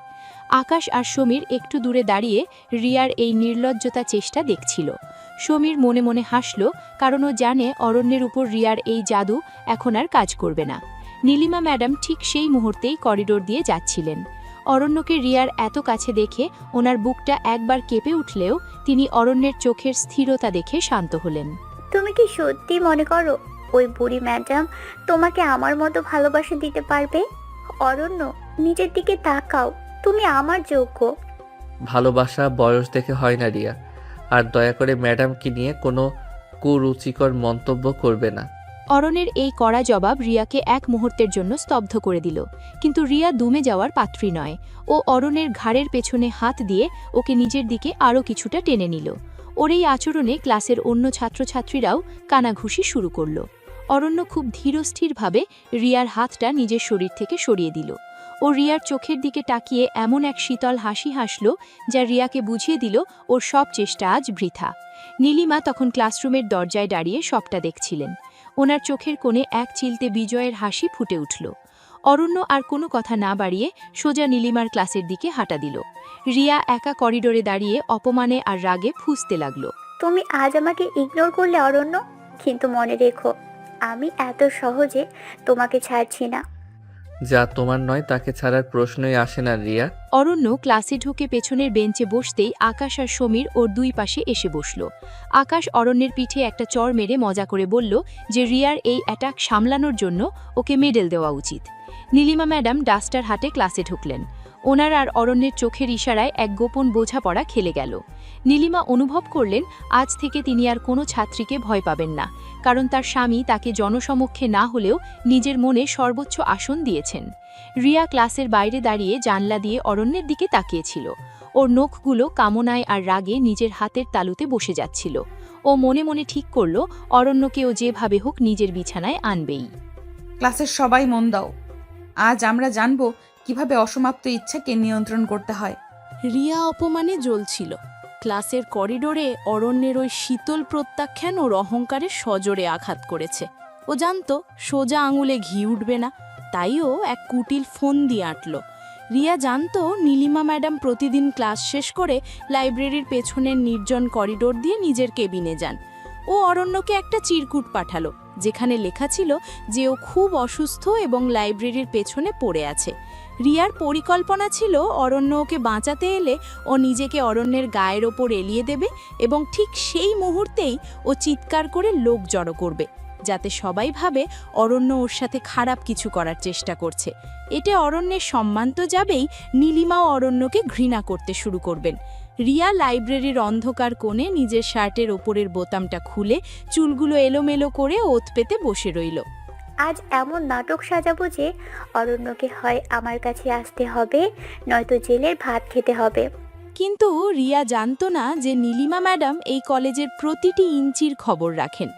আকাশ আর সমীর একটু দূরে দাঁড়িয়ে রিয়ার এই নির্লজ্জতা চেষ্টা দেখছিল। সমীর মনে মনে হাসল, কারণ ও জানে অরণ্যের উপর রিয়ার এই জাদু এখন আর কাজ করবে না। নীলিমা ম্যাডাম ঠিক সেই মুহূর্তেই করিডোর দিয়ে যাচ্ছিলেন। অরণ্যকে রিয়ার এত কাছে দেখে ওনার বুকটা একবার কেঁপে উঠলেও তিনি অরণ্যের চোখের স্থিরতা দেখে শান্ত হলেন। তুমি কি সত্যি মনে করো ওই বুড়ি ম্যাডাম তোমাকে আমার মতো ভালোবাসা দিতে পারবে? অরণ্য, নিজের দিকে তাকাও, তুমি আমার যোগ্য। ভালোবাসা বয়স দেখে হয় না রিয়া, আর দয়া করে ম্যাডামকে নিয়ে কোনো কুরুচিকর মন্তব্য করবে না। অরণ্যের এই কড়া জবাব রিয়াকে এক মুহূর্তের জন্য স্তব্ধ করে দিল, কিন্তু রিয়া দমে যাওয়ার পাত্রী নয়। ও অরণ্যের ঘাড়ের পেছনে হাত দিয়ে ওকে নিজের দিকে আরও কিছুটা টেনে নিল। ওর এই আচরণে ক্লাসের অন্য ছাত্রছাত্রীরাও কানাঘুষি শুরু করল। অরণ্য খুব ধীরস্থিরভাবে রিয়ার হাতটা নিজের শরীর থেকে সরিয়ে দিল। ও রিয়ার চোখের দিকে তাকিয়ে এমন এক শীতল হাসি হাসল যা রিয়াকে বুঝিয়ে দিল ওর সব চেষ্টা আজ বৃথা। নীলিমা তখন ক্লাসরুমের দরজায় দাঁড়িয়ে সবটা দেখছিলেন। ওনার চোখের কোণে এক চিলতে বিজয়ের হাসি ফুটে উঠল। অরণ্য আর কোনো কথা না বাড়িয়ে সোজা নীলিমার ক্লাসের দিকে হাঁটা দিল। রিয়া একা করিডোরে দাঁড়িয়ে অপমানে আর রাগে ফুঁসতে লাগল। তুমি আজ আমাকে ইগনোর করলে অরণ্য, কিন্তু মনে রেখো আমি এত সহজে তোমাকে ছাড়ছি না। যা তোমার নয় তাকে ছাড়ার প্রশ্নই আসে না রিয়া। অরণ্য ক্লাসে ঢুকে পেছনের বেঞ্চে বসতেই আকাশ আর সমীর ওর দুই পাশে এসে বসল। আকাশ অরণ্যের পিঠে একটা চড় মেরে মজা করে বলল যে রিয়ার এই অ্যাটাক সামলানোর জন্য ওকে মেডেল দেওয়া উচিত। নীলিমা ম্যাডাম ডাস্টার হাতে ক্লাসে ঢুকলেন। ওনার আর অরণ্যের চোখের ইশারায় এক গোপন বোঝাপড়া খেলে গেল। নীলিমা অনুভব করলেন আজ থেকে তিনি আর কোনো ছাত্রীকে ভয় পাবেন না, কারণ তার স্বামী তাকে জনসমক্ষে না হলেও নিজের মনে সর্বোচ্চ আসন দিয়েছেন। রিয়া ক্লাসের বাইরে দাঁড়িয়ে জানলা দিয়ে অরণ্যের দিকে তাকিয়েছিল। ওর নখগুলো কামনায় আর রাগে নিজের হাতের তালুতে বসে যাচ্ছিল। ও মনে মনে ঠিক করল অরণ্যকে ও যেভাবে হোক নিজের বিছানায় আনবেই। ক্লাসের সবাই মন দাও, আজ আমরা জানবো কিভাবে অসমাপ্ত ইচ্ছাকে নিয়ন্ত্রণ করতে হয়। রিয়া অপমানে জ্বলছিল। ক্লাসের করিডোরে অরণ্যের ওই শীতল প্রত্যাখ্যান ওর অহংকারে সজোরে আঘাত করেছে। ও জানত সোজা আঙুলে ঘি উঠবে না, তাই ও এক কুটিল ফোন দিয়ে আঁটল। রিয়া জানত নীলিমা ম্যাডাম প্রতিদিন ক্লাস শেষ করে লাইব্রেরির পেছনের নির্জন করিডোর দিয়ে নিজের কেবিনে যান। ও অরণ্যকে একটা চিরকুট পাঠালো, যেখানে লেখা ছিল যে ও খুব অসুস্থ এবং লাইব্রেরির পেছনে পড়ে আছে। রিয়ার পরিকল্পনা ছিল অরণ্য ওকে বাঁচাতে এলে ও নিজেকে অরণ্যের গায়ের ওপর এলিয়ে দেবে এবং ঠিক সেই মুহূর্তেই ও চিৎকার করে লোক জড়ো করবে, যাতে সবাই ভাবে অরণ্য ওর সাথে খারাপ কিছু করার চেষ্টা করছে। এতে অরণ্যের সম্মান তো যাবেই, নীলিমাও অরণ্যকে ঘৃণা করতে শুরু করবেন। রিয়া লাইব্রেরির অন্ধকার কোণে নিজের শার্টের ওপরের বোতামটা খুলে চুলগুলো এলোমেলো করে ওত পেতে বসে রইল। আজ এমন নাটক সাজাবো যে অরণ্যকে হয় আমার কাছে আসতে হবে, নয়তো জেলের ভাত খেতে হবে। কিন্তু রিয়া জানতো না যে নীলিমা ম্যাডাম এই কলেজের প্রতিটি ইঞ্চির খবর রাখেন।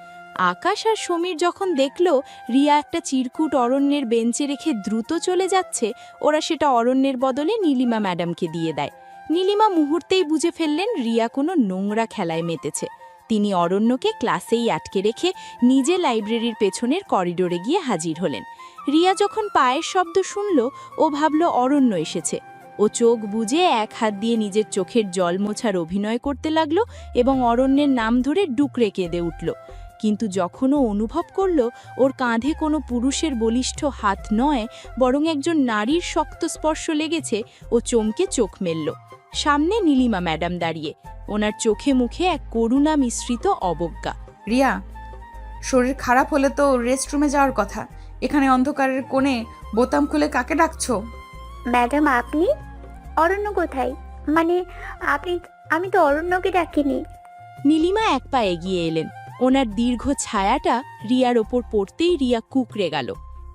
আকাশ আর সমীর যখন দেখল রিয়া একটা চিরকুট অরণ্যের বেঞ্চে রেখে দ্রুত চলে যাচ্ছে, ওরা সেটা অরণ্যের বদলে নীলিমা ম্যাডামকে দিয়ে দেয়। নীলিমা মুহূর্তেই বুঝে ফেললেন রিয়া কোনো নোংরা খেলায় মেতেছে। তিনি অরণ্যকে ক্লাসেই আটকে রেখে নিজে লাইব্রেরির পেছনের করিডোরে গিয়ে হাজির হলেন। রিয়া যখন পায়ের শব্দ শুনল, ও ভাবল অরণ্য এসেছে। ও চোখ বুজে এক হাত দিয়ে নিজের চোখের জল মোছার অভিনয় করতে লাগলো এবং অরণ্যের নাম ধরে ডুকরে কেঁদে উঠল। কিন্তু যখন ও অনুভব করল ওর কাঁধে কোনো পুরুষের বলিষ্ঠ হাত নয়, বরং একজন নারীর শক্ত স্পর্শ লেগেছে, ও চমকে চোখ মেলল। সামনে নীলিমা ম্যাডাম দাঁড়িয়ে, ওনার চোখে মুখে এক করুণা মিশ্রিত অবজ্ঞা। রিয়া, শরীর খারাপ হলে তো রেস্টরুমে যাওয়ার কথা, এখানে অন্ধকারের কোণে বোতাম খুলে কাকে ডাকছো? ম্যাডাম আপনি? অরণ্য কোথায়? মানে আমি তো অরণ্যকে ডাকিনি। নীলিমা এক পা এগিয়ে এলেন। ওনার দীর্ঘ ছায়াটা রিয়ার ওপর পড়তেই রিয়া কুকড়ে গেল।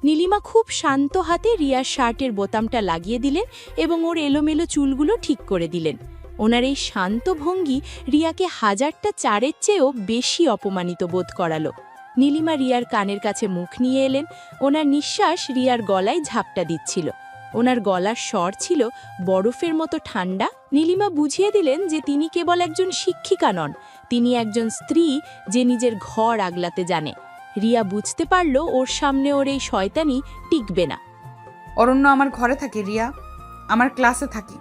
নীলিমা খুব শান্ত হাতে রিয়ার শার্টের বোতামটা লাগিয়ে দিলেন এবং ওর এলোমেলো চুলগুলো ঠিক করে দিলেন। ওনার এই শান্ত ভঙ্গি রিয়াকে হাজারটা চারের চেয়েও বেশি অপমানিত বোধ করালো। নীলিমা রিয়ার কানের কাছে মুখ নিয়ে এলেন। ওনার নিঃশ্বাস রিয়ার গলায় ঝাপটা দিচ্ছিল। ওনার গলার স্বর ছিল বরফের মতো ঠান্ডা। নীলিমা বুঝিয়ে দিলেন যে তিনি কেবল একজন শিক্ষিকা নন, তিনি একজন স্ত্রী যে নিজের ঘর আগলাতে জানে। রিয়া বুঝতে পারল ওর সামনে ওর এই শয়তানি টিকবে না। অরণ্য আমার ঘরে থাকে রিয়া, আমার ক্লাসে থাকি,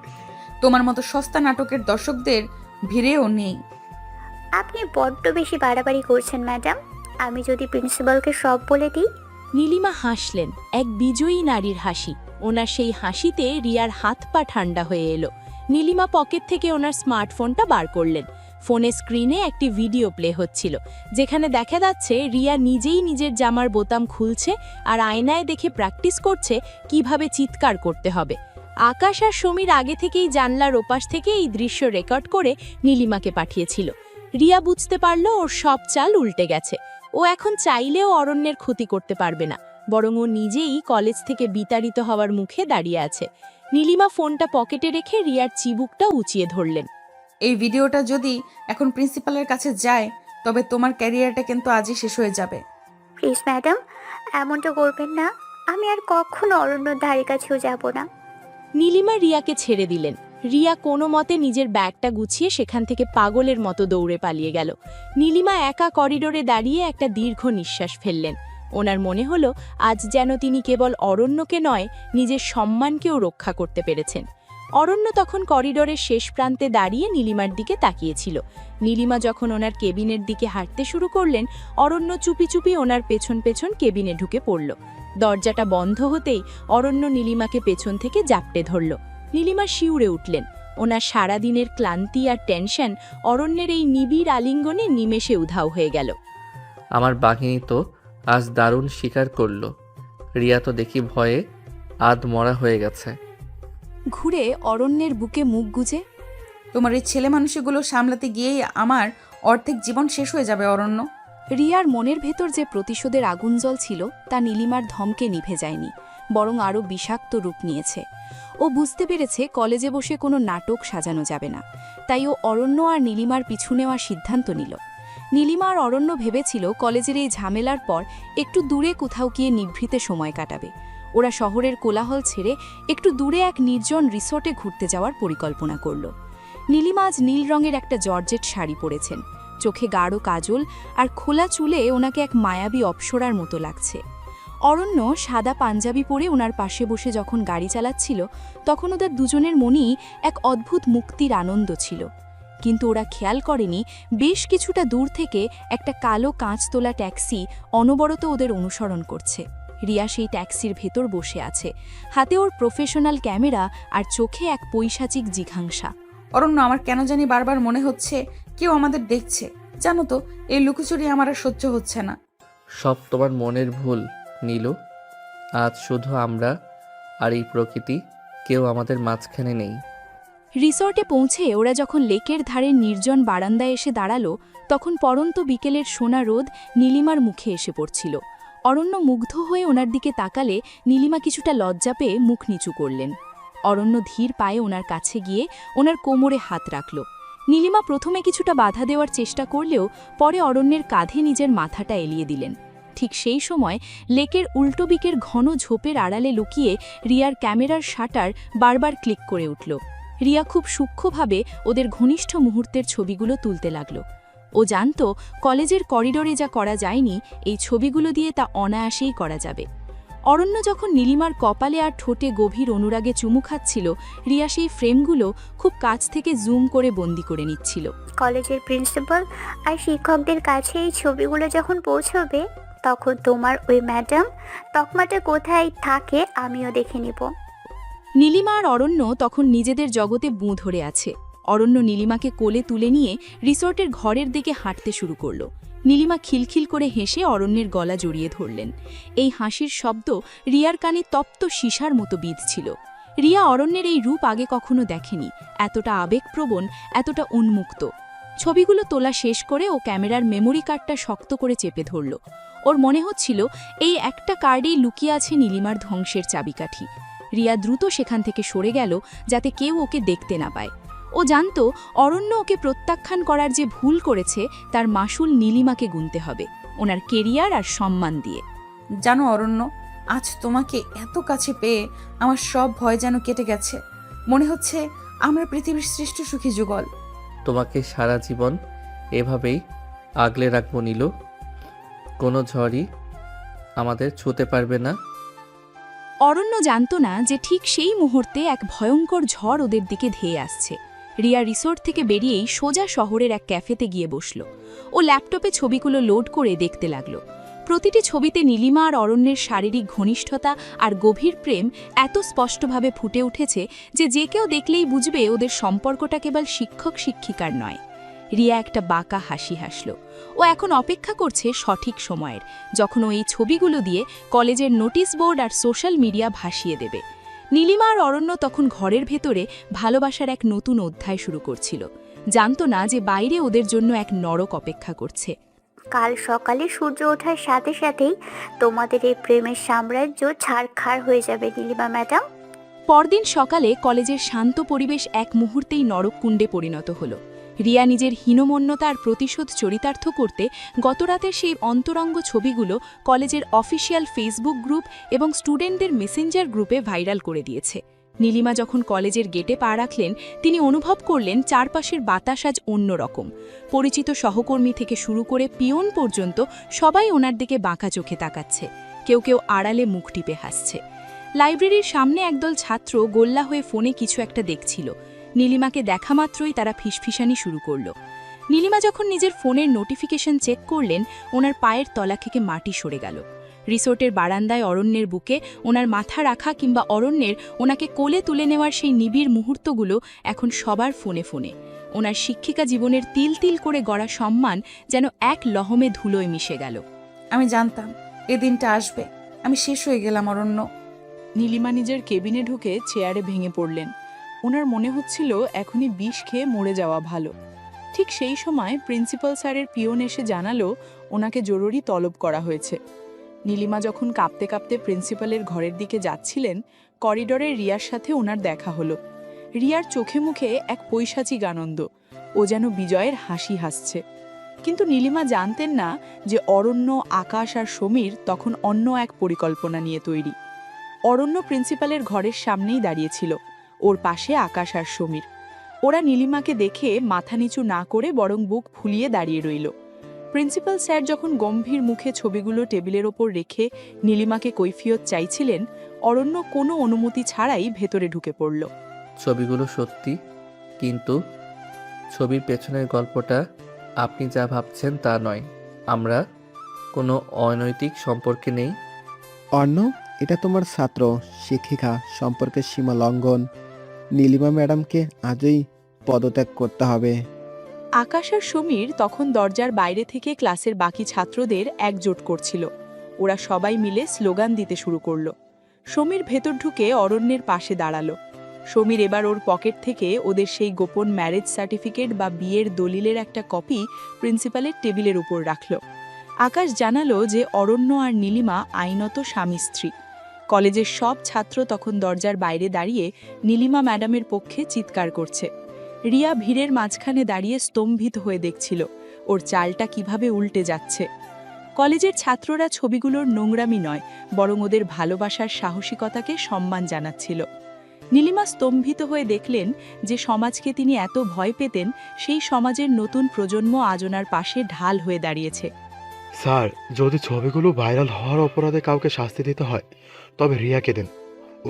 তোমার মতো সস্তা নাটকের দর্শকদের ভিড়েও নেই। আপনি বড্ড বেশি বাড়াবাড়ি করছেন ম্যাডাম। আমি যদি প্রিন্সিপালকে সব বলে দিই? নীলিমা হাসলেন, এক বিজয়ী নারীর হাসি। ওনার সেই হাসিতে রিয়ার হাত পা ঠান্ডা হয়ে এলো। নীলিমা পকেট থেকে ওনার স্মার্টফোনটা বার করলেন। ফোনের স্ক্রিনে একটি ভিডিও প্লে হচ্ছিল, যেখানে দেখা যাচ্ছে রিয়া নিজেই নিজের জামার বোতাম খুলছে আর আয়নায় দেখে প্র্যাকটিস করছে কিভাবে চিৎকার করতে হবে। আকাশ আর সমীর আগে থেকেই জানলার ওপাশ থেকে এই দৃশ্য রেকর্ড করে নীলিমাকে পাঠিয়েছিল। রিয়া বুঝতে পারল ওর সব চাল উল্টে গেছে। ও এখন চাইলেও অরণ্যের ক্ষতি করতে পারবে না, বরং ও নিজেই কলেজ থেকে বিতাড়িত হওয়ার মুখে দাঁড়িয়ে আছে। নীলিমা ফোনটা পকেটে রেখে রিয়ার চিবুকটা উঁচিয়ে ধরলেন। এই ভিডিওটা যদি এখন প্রিন্সিপালের কাছে যায়, তবে তোমার ক্যারিয়ারটা কিন্তু আজই শেষ হয়ে যাবে। প্লিজ ম্যাডাম, এমনটা করবেন না। আমি আর কখনো অরণ্যর ধারে কাছেও যাব না। নীলিমা রিয়াকে ছেড়ে দিলেন। রিয়া কোনো মতে নিজের ব্যাগটা গুছিয়ে সেখান থেকে পাগলের মতো দৌড়ে পালিয়ে গেল। নীলিমা একা করিডোরে দাঁড়িয়ে একটা দীর্ঘ নিঃশ্বাস ফেললেন। ওনার মনে হলো আজ যেন তিনি কেবল অরণ্যকে নয়, নিজের সম্মানকেও রক্ষা করতে পেরেছেন। অরণ্য তখন করিডোরের শেষ প্রান্তে দাঁড়িয়ে নীলিমার দিকে তাকিয়েছিল। নীলিমা যখন ওনার কেবিনের দিকে হাঁটতে শুরু করলেন, অরণ্য চুপি চুপি ওনার পেছন পেছন কেবিনে ঢুকে পড়ল। দরজাটা বন্ধ হতেই অরণ্য নীলিমাকে পেছন থেকে জাপটে ধরল। নীলিমা শিউরে উঠলেন। ওনার সারাদিনের ক্লান্তি আর টেনশন অরণ্যের এই নিবিড় আলিঙ্গনে নিমেষে উধাও হয়ে গেল। আমার বাহিনী তো আজ দারুণ শিকার করল। রিয়া তো দেখি ভয়ে আধ মরা হয়ে গেছে। ঘুরে অরণ্যের বুকে মুখ গুজে, তোমার এই ছেলে মানুষগুলো সামলাতে গিয়েই আমার অর্ধেক জীবন শেষ হয়ে যাবে অরণ্য। রিয়ার মনের ভেতর যে প্রতিশোধের আগুন জ্বল ছিল তা নীলিমার ধমকে নিভে যায়নি, বরং আরও বিষাক্ত রূপ নিয়েছে। ও বুঝতে পেরেছে কলেজে বসে কোনো নাটক সাজানো যাবে না, তাই ও অরণ্য আর নীলিমার পিছু নেওয়ার সিদ্ধান্ত নিল। নীলিমা আর অরণ্য ভেবেছিল কলেজের এই ঝামেলার পর একটু দূরে কোথাও গিয়ে নিভৃতে সময় কাটাবে। ওরা শহরের কোলাহল ছেড়ে একটু দূরে এক নির্জন রিসোর্টে ঘুরতে যাওয়ার পরিকল্পনা করল। নীলিমা আজ নীল রঙের একটা জর্জেট শাড়ি পরেছেন, চোখে গাঢ় কাজল আর খোলা চুলে ওনাকে এক মায়াবী অপ্সরার মতো লাগছে। অরণ্য সাদা পাঞ্জাবি পরে ওনার পাশে বসে যখন গাড়ি চালাচ্ছিল, তখন ওদের দুজনের মনেই এক অদ্ভুত মুক্তির আনন্দ ছিল। কিন্তু ওরা খেয়াল করেনি বেশ কিছুটা দূর থেকে একটা কালো কাঁচ তোলা ট্যাক্সি অনবরত ওদের অনুসরণ করছে। রিয়া সেই ট্যাক্সির ভেতর বসে আছে, হাতে ওর প্রফেশনাল ক্যামেরা আর চোখে এক পৈশাচিক জিঘাংসা। অরণ্য, আমার কেন জানি বারবার মনে হচ্ছে কেউ আমাদের দেখছে। জানো তো, এই লুকোচুরি আমার আর সহ্য হচ্ছে না। সব তোমার মনের ভুল নীলু। আজ শুধু আমরা আর এই প্রকৃতি, কেউ আমাদের মাঝখানে নেই। রিসর্টে পৌঁছে ওরা যখন লেকের ধারে নির্জন বারান্দায় এসে দাঁড়ালো, তখন পরন্ত বিকেলের সোনা রোদ নীলিমার মুখে এসে পড়ছিল। অরণ্য মুগ্ধ হয়ে ওনার দিকে তাকালে নীলিমা কিছুটা লজ্জা পেয়ে মুখ নিচু করলেন। অরণ্য ধীর পায়ে ওনার কাছে গিয়ে ওনার কোমরে হাত রাখল। নীলিমা প্রথমে কিছুটা বাধা দেওয়ার চেষ্টা করলেও পরে অরণ্যের কাঁধে নিজের মাথাটা এলিয়ে দিলেন। ঠিক সেই সময় লেকের উল্টো দিকের ঘন ঝোপের আড়ালে লুকিয়ে রিয়ার ক্যামেরার শাটার বারবার ক্লিক করে উঠল। রিয়া খুব সূক্ষ্মভাবে ওদের ঘনিষ্ঠ মুহূর্তের ছবিগুলো তুলতে লাগল। ও জানত কলেজের করিডোরে যা করা যায়নি, এই ছবিগুলো দিয়ে তা অনায়াসেই করা যাবে। অরণ্য যখন নীলিমার কপালে আর ঠোঁটে গভীর অনুরাগে চুমু খাচ্ছিল, রিয়া সেই ফ্রেমগুলো খুব কাছ থেকে জুম করে বন্দি করে নিচ্ছিল। কলেজের প্রিন্সিপাল আর শিক্ষকদের কাছে এই ছবিগুলো যখন পৌঁছবে, তখন তোমার ওই ম্যাডাম তকমাটা কোথায় থাকে আমিও দেখে নিব। নীলিমা আর অরণ্য তখন নিজেদের জগতে বুঁ ধরে আছে। অরণ্য নীলিমাকে কোলে তুলে নিয়ে রিসোর্টের ঘরের দিকে হাঁটতে শুরু করল। নীলিমা খিলখিল করে হেসে অরণ্যের গলা জড়িয়ে ধরলেন। এই হাসির শব্দ রিয়ার কানে তপ্ত সীসার মতো বিঁধছিল। রিয়া অরণ্যের এই রূপ আগে কখনো দেখেনি, এতটা আবেগপ্রবণ, এতটা উন্মুক্ত। ছবিগুলো তোলা শেষ করে ও ক্যামেরার মেমোরি কার্ডটা শক্ত করে চেপে ধরল। ওর মনে হচ্ছিল এই একটা কার্ডেই লুকিয়ে আছে নীলিমার ধ্বংসের চাবিকাঠি। রিয়া দ্রুত সেখান থেকে সরে গেল, যাতে কেউ ওকে দেখতে না পায়। ও জানত অরণ্য ওকে প্রত্যাখ্যান করার যে ভুল করেছে তার মাসুল নীলিমাকে গুনতে হবে, ওনার কেরিয়ার আর সম্মান দিয়ে। জানো অরণ্য, আজ তোমাকে এত কাছে পেয়ে আমার সব ভয় যেন কেটে গেছে। মনে হচ্ছে আমরা পৃথিবীর শ্রেষ্ঠ সুখী যুগল। তোমাকে সারা জীবন এভাবেই আগলে রাখবো নীলু। কোনো ঝড়ই আমাদের ছুঁতে পারবে না। অরণ্য জানত না যে ঠিক সেই মুহূর্তে এক ভয়ঙ্কর ঝড় ওদের দিকে ধেয়ে আসছে। রিয়া রিসোর্ট থেকে বেরিয়েই সোজা শহরের এক ক্যাফেতে গিয়ে বসল। ও ল্যাপটপে ছবিগুলো লোড করে দেখতে লাগল। প্রতিটি ছবিতে নীলিমা আর অরণ্যের শারীরিক ঘনিষ্ঠতা আর গভীর প্রেম এত স্পষ্টভাবে ফুটে উঠেছে যে কেউ দেখলেই বুঝবে ওদের সম্পর্কটা কেবল শিক্ষক শিক্ষিকার নয়। রিয়া একটা বাঁকা হাসি হাসল। ও এখন অপেক্ষা করছে সঠিক সময়ের, যখন ও এই ছবিগুলো দিয়ে কলেজের নোটিশ বোর্ড আর সোশ্যাল মিডিয়া ভাসিয়ে দেবে। নীলিমা আর অরণ্য তখন ঘরের ভেতরে ভালোবাসার এক নতুন অধ্যায় শুরু করছিল। জানত না যে বাইরে ওদের জন্য এক নরক অপেক্ষা করছে। কাল সকালে সূর্য ওঠার সাথে সাথেই তোমাদের এই প্রেমের সাম্রাজ্য ছারখার হয়ে যাবে নীলিমা ম্যাডাম। পরদিন সকালে কলেজের শান্ত পরিবেশ এক মুহূর্তেই নরককুণ্ডে পরিণত হল। রিয়া নিজের হীনমন্যতা আর প্রতিশোধ চরিতার্থ করতে গতরাতের সেই অন্তরঙ্গ ছবিগুলো কলেজের অফিসিয়াল ফেসবুক গ্রুপ এবং স্টুডেন্টদের মেসেঞ্জার গ্রুপে ভাইরাল করে দিয়েছে। নীলিমা যখন কলেজের গেটে পা রাখলেন, তিনি অনুভব করলেন চারপাশের বাতাস আজ অন্যরকম। পরিচিত সহকর্মী থেকে শুরু করে পিয়ন পর্যন্ত সবাই ওনার দিকে বাঁকা চোখে তাকাচ্ছে, কেউ কেউ আড়ালে মুখ টিপে হাসছে। লাইব্রেরির সামনে একদল ছাত্র গোল্লা হয়ে ফোনে কিছু একটা দেখছিল। নীলিমাকে দেখা মাত্রই তারা ফিসফিসানি শুরু করল। নীলিমা যখন নিজের ফোনের নোটিফিকেশন চেক করলেন, ওনার পায়ের তলা থেকে মাটি সরে গেল। রিসোর্টের বারান্দায় অরণ্যের বুকে ওনার মাথা রাখা কিংবা অরণ্যের ওনাকে কোলে তুলে নেওয়ার সেই নিবিড় মুহূর্তগুলো এখন সবার ফোনে ফোনে। ওনার শিক্ষিকা জীবনের তিল তিল করে গড়া সম্মান যেন এক লহমে ধুলোয় মিশে গেল। আমি জানতাম এ দিনটা আসবে। আমি শেষ হয়ে গেলাম অরণ্য। নীলিমা নিজের কেবিনে ঢুকে চেয়ারে ভেঙে পড়লেন। ওনার মনে হচ্ছিল এখনই বিষ খেয়ে মরে যাওয়া ভালো। ঠিক সেই সময় প্রিন্সিপাল স্যারের পিয়ন এসে জানালো ওনাকে জরুরি তলব করা হয়েছে। নীলিমা যখন কাঁপতে কাঁপতে প্রিন্সিপালের ঘরের দিকে যাচ্ছিলেন, করিডোরে রিয়ার সাথে ওনার দেখা হলো। রিয়ার চোখে মুখে এক পৈশাচিক আনন্দ, ও যেন বিজয়ের হাসি হাসছে। কিন্তু নীলিমা জানতেন না যে অরণ্য, আকাশ আর সমীর তখন অন্য এক পরিকল্পনা নিয়ে তৈরি। অরণ্য প্রিন্সিপালের ঘরের সামনেই দাঁড়িয়েছিল, ওর পাশে আকাশ আর সমীর। ওরা নীলিমাকে দেখে মাথা নিচু না করে বরং বুক ফুলিয়ে দাঁড়িয়ে রইল। প্রিন্সিপাল স্যার যখন গম্ভীর মুখে ছবিগুলো টেবিলের ওপর রেখে নীলিমাকে কৈফিয়ত চাইছিলেন, অরণ্য কোনো অনুমতি ছাড়াই ভেতরে ঢুকে পড়ল। ছবিগুলো সত্যি, কিন্তু ছবির পেছনের গল্পটা আপনি যা ভাবছেন তা নয়। আমরা কোনো অনৈতিক সম্পর্কে নেই। অন্য এটা তোমার ছাত্র শিক্ষিকা সম্পর্কের সীমা লঙ্ঘন। নীলিমা ম্যাডামকে আজই পদত্যাগ করতে হবে। আকাশ আর সমীর তখন দরজার বাইরে থেকে ক্লাসের বাকি ছাত্রদের একজোট করছিল। ওরা সবাই মিলে স্লোগান দিতে শুরু করল। সমীর ভেতর ঢুকে অরণ্যের পাশে দাঁড়ালো। সমীর এবার ওর পকেট থেকে ওদের সেই গোপন ম্যারেজ সার্টিফিকেট বা বিয়ের দলিলের একটা কপি প্রিন্সিপালের টেবিলের উপর রাখল। আকাশ জানালো যে অরণ্য আর নীলিমা আইনত স্বামী স্ত্রী। কলেজের সব ছাত্র তখন দরজার বাইরে দাঁড়িয়ে নীলিমা ম্যাডামের পক্ষে চিৎকার করছে। রিয়া ভিড়ের মাঝখানে দাঁড়িয়ে স্তম্ভিত হয়ে দেখছিল ওর চালটা কিভাবে উল্টে যাচ্ছে। কলেজের ছাত্ররা ছবিগুলোর নোংরামি নয়, বরং ওদের ভালোবাসার সাহসিকতাকে সম্মান জানাচ্ছিল। নীলিমা স্তম্ভিত হয়ে দেখলেন যে সমাজকে তিনি এত ভয় পেতেন, সেই সমাজের নতুন প্রজন্ম আজ ওনার পাশে ঢাল হয়ে দাঁড়িয়েছে। স্যার, যদি ছবিগুলো ভাইরাল হওয়ার অপরাধে কাউকে শাস্তি দিতে হয় তবে রিয়াকে দেন।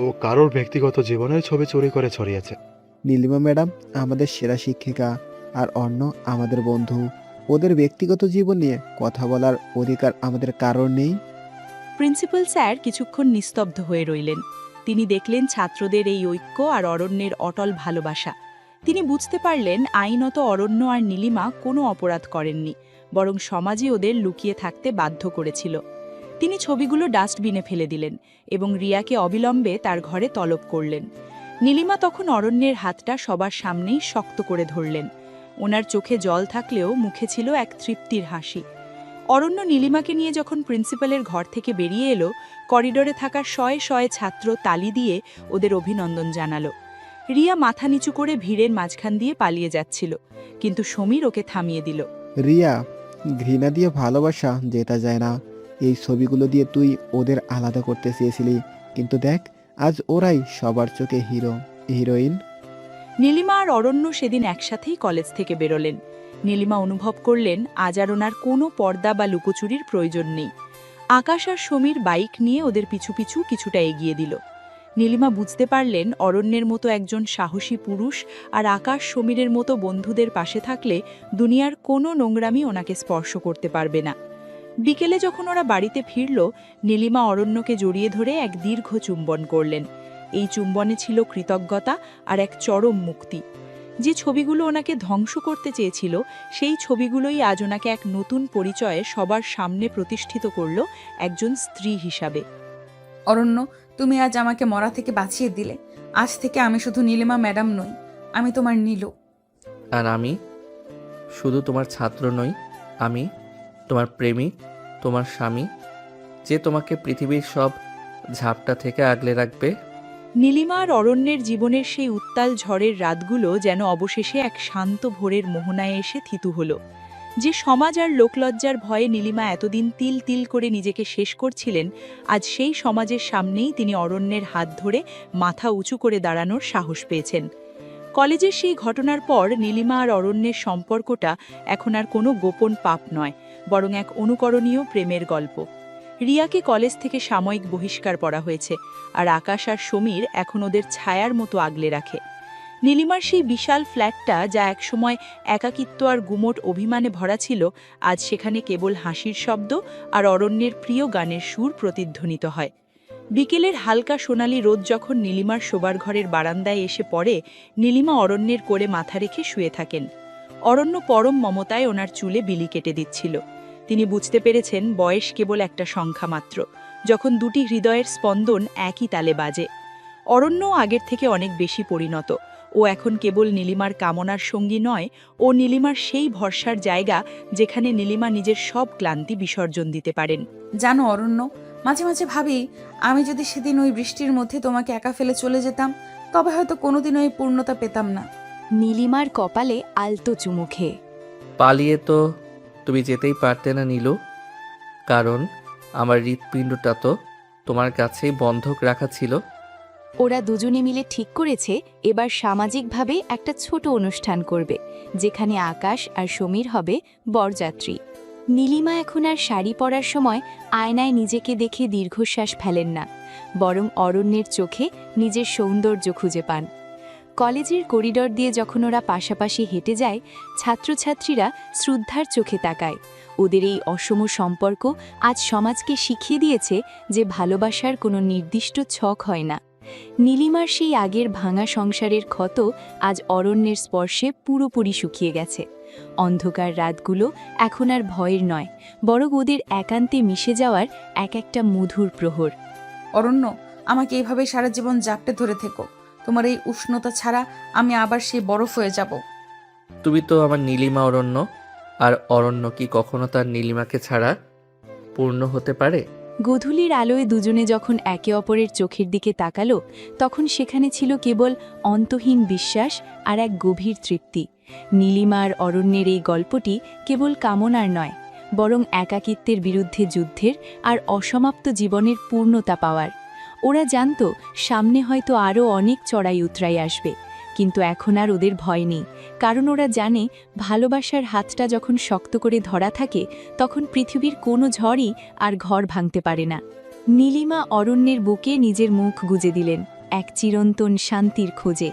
ও কারোর ব্যক্তিগত জীবনের ছবি চুরি করে ছড়িয়েছে। নীলিমা ম্যাডাম আমাদের সেরা শিক্ষিকা, আর অন্য আমাদের বন্ধু। ওদের ব্যক্তিগত জীবন নিয়ে কথা বলার অধিকার আমাদের কারোর নেই। প্রিন্সিপাল স্যার কিছুক্ষণ নিস্তব্ধ হয়ে রইলেন। তিনি দেখলেন ছাত্রদের এই ঐক্য আর অরণ্যের অটল ভালোবাসা। তিনি বুঝতে পারলেন আইনত অরণ্য আর নীলিমা কোনো অপরাধ করেননি, বরং সমাজে ওদের লুকিয়ে থাকতে বাধ্য করেছিল। তিনি ছবিগুলো ডাস্টবিনে ফেলে দিলেন এবং রিয়াকে অবিলম্বে তার ঘরে তলব করলেন। নীলিমা তখন অরণ্যের হাতটা সবার সামনেই শক্ত করে ধরলেন। ওনার চোখে জল থাকলেও মুখে ছিল এক তৃপ্তির হাসি। অরণ্য নীলিমাকে নিয়ে যখন প্রিন্সিপালের ঘর থেকে বেরিয়ে এলো, করিডোরে থাকা শয়ে শয়ে ছাত্র তালি দিয়ে ওদের অভিনন্দন জানালো। রিয়া মাথা নিচু করে ভিড়ের মাঝখান দিয়ে পালিয়ে যাচ্ছিল, কিন্তু সমীর ওকে থামিয়ে দিল। রিয়া, ঘৃণা দিয়ে ভালোবাসা জেতা যায় না। এই ছবিগুলো দিয়ে তুই ওদের আলাদা করতে চেয়েছিলি, কিন্তু দেখ আজ ওরাই সবার চোখে হিরো, হিরোইন। নীলিমা আর অরণ্য সেদিন একসাথেই কলেজ থেকে বেরোলেন। নীলিমা অনুভব করলেন আজ আর ওনার কোনো পর্দা বা লুকোচুরির প্রয়োজন নেই। আকাশ আর সমীর বাইক নিয়ে ওদের পিছু পিছু কিছুটা এগিয়ে দিল। নীলিমা বুঝতে পারলেন অরণ্যের মতো একজন সাহসী পুরুষ আর আকাশ সমীরের মতো বন্ধুদের পাশে থাকলে দুনিয়ার কোনো নোংরামি ওনাকে স্পর্শ করতে পারবে না। বিকেলে যখন ওরা বাড়িতে ফিরল, নীলিমা অরণ্যকে জড়িয়ে ধরে এক দীর্ঘ চুম্বন করলেন। এই চুম্বনে ছিল কৃতজ্ঞতা আর এক চরম মুক্তি। যে ছবিগুলো ওনাকে ধ্বংস করতে চেয়েছিল, সেই ছবিগুলোই আজ ওনাকে এক নতুন পরিচয়ে সবার সামনে প্রতিষ্ঠিত করল, একজন স্ত্রী হিসাবে। অরণ্য, তুমি আজ আমাকে মরা থেকে বাঁচিয়ে দিলে। আজ থেকে আমি শুধু নীলিমা ম্যাডাম নই, আমি তোমার নীলু। আর আমি শুধু তোমার ছাত্র নই, আমি তোমার প্রেমিক, তোমার স্বামী, যে তোমাকে পৃথিবীর সব ঝাপটা থেকে আগলে রাখবে। নীলিমা আর অরণ্যের জীবনের সেই উত্তাল ঝড়ের রাতগুলো যেন অবশেষে এক শান্ত ভোরের মোহনায় এসে থিতু হলো। যে সমাজ আর লোকলজ্জার ভয়ে নীলিমা এতদিন তিল তিল করে নিজেকে শেষ করছিলেন, আজ সেই সমাজের সামনেই তিনি অরণ্যের হাত ধরে মাথা উঁচু করে দাঁড়ানোর সাহস পেয়েছেন। কলেজের সেই ঘটনার পর নীলিমা আর অরণ্যের সম্পর্কটা এখন আর কোনো গোপন পাপ নয়, বরং এক অনুকরণীয় প্রেমের গল্প। রিয়াকে কলেজ থেকে সাময়িক বহিষ্কার করা হয়েছে, আর আকাশ আর সমীর এখন ওদের ছায়ার মতো আগলে রাখে। নীলিমার সেই বিশাল ফ্ল্যাটটা, যা একসময় একাকিত্ব আর গুমোট অভিমানে ভরা ছিল, আজ সেখানে কেবল হাসির শব্দ আর অরণ্যের প্রিয় গানের সুর প্রতিধ্বনিত হয়। বিকেলের হালকা সোনালি রোদ যখন নীলিমার শোবার ঘরের বারান্দায় এসে পড়ে, নীলিমা অরণ্যের কোলে মাথা রেখে শুয়ে থাকেন। অরণ্য পরম মমতায় ওনার চুলে বিলি কেটে দিচ্ছিল। তিনি বুঝতে পেরেছেন বয়স কেবল একটা সংখ্যা মাত্র, যখন দুটি হৃদয়ের স্পন্দন একই তালে বাজে। অরণ্য আগের থেকে অনেক বেশি পরিণত। ও এখন কেবল নীলিমার কামনার সঙ্গী নয়, ও নীলিমার সেই ভরসার জায়গা যেখানে নীলিমা নিজের সব ক্লান্তি বিসর্জন দিতে পারেন। জানো অরণ্য, মাঝে মাঝে ভাবি আমি যদি সেদিন ওই বৃষ্টির মধ্যে তোমাকে একা ফেলে চলে যেতাম, তবে হয়তো কোনোদিনও এই পূর্ণতা পেতাম না। নীলিমার কপালে আলতো চুমু খেয়ে। পালিয়ে তো তুমি যেতেই পারতে না নীলু, কারণ আমার হৃৎপিণ্ডটা তো তোমার কাছেই বন্ধক রাখা ছিল। ওরা দুজনে মিলে ঠিক করেছে এবার সামাজিকভাবে একটা ছোট অনুষ্ঠান করবে, যেখানে আকাশ আর সমীর হবে বরযাত্রী। নীলিমা এখন আর শাড়ি পরার সময় আয়নায় নিজেকে দেখে দীর্ঘশ্বাস ফেলেন না, বরং অরণ্যের চোখে নিজের সৌন্দর্য খুঁজে পান। কলেজের করিডর দিয়ে যখন ওরা পাশাপাশি হেঁটে যায়, ছাত্রছাত্রীরা শ্রদ্ধার চোখে তাকায়। ওদের এই অসম সম্পর্ক আজ সমাজকে শিখিয়ে দিয়েছে যে ভালোবাসার কোনো নির্দিষ্ট ছক হয় না। নীলিমার সেই আগের ভাঙা সংসারের ক্ষত আজ অরণ্যের স্পর্শে পুরোপুরি শুকিয়ে গেছে। অন্ধকার রাতগুলো এখন আর ভয়ের নয়, বরং ওদের একান্তে মিশে যাওয়ার এক একটা মধুর প্রহর। অরণ্য, আমাকে এইভাবে সারা জীবন জাপটে ধরে থেকো। তোমার এই উষ্ণতা ছাড়া আমি আবার সেই বরফ হয়ে যাব। তুমি তো আমার নীলিমা অরণ্য, আর অরণ্য কি কখনো তার নীলিমাকে ছাড়া পূর্ণ হতে পারে? গধূলির আলোয় দুজনে যখন একে অপরের চোখের দিকে তাকালো তখন সেখানে ছিল কেবল অন্তহীন বিশ্বাস আর এক গভীর তৃপ্তি। নীলিমা আর অরণ্যের এই গল্পটি কেবল কামনার নয়, বরং একাকিত্বের বিরুদ্ধে যুদ্ধের আর অসমাপ্ত জীবনের পূর্ণতা পাওয়ার। ওরা জানত সামনে হয়তো আরও অনেক চড়াই উতরাই আসবে, কিন্তু এখন আর ওদের ভয় নেই, কারণ ওরা জানে ভালোবাসার হাতটা যখন শক্ত করে ধরা থাকে তখন পৃথিবীর কোনো ঝড়ই আর ঘর ভাঙতে পারে না। নীলিমা অরণ্যের বুকে নিজের মুখ গুজে দিলেন এক চিরন্তন শান্তির খোঁজে।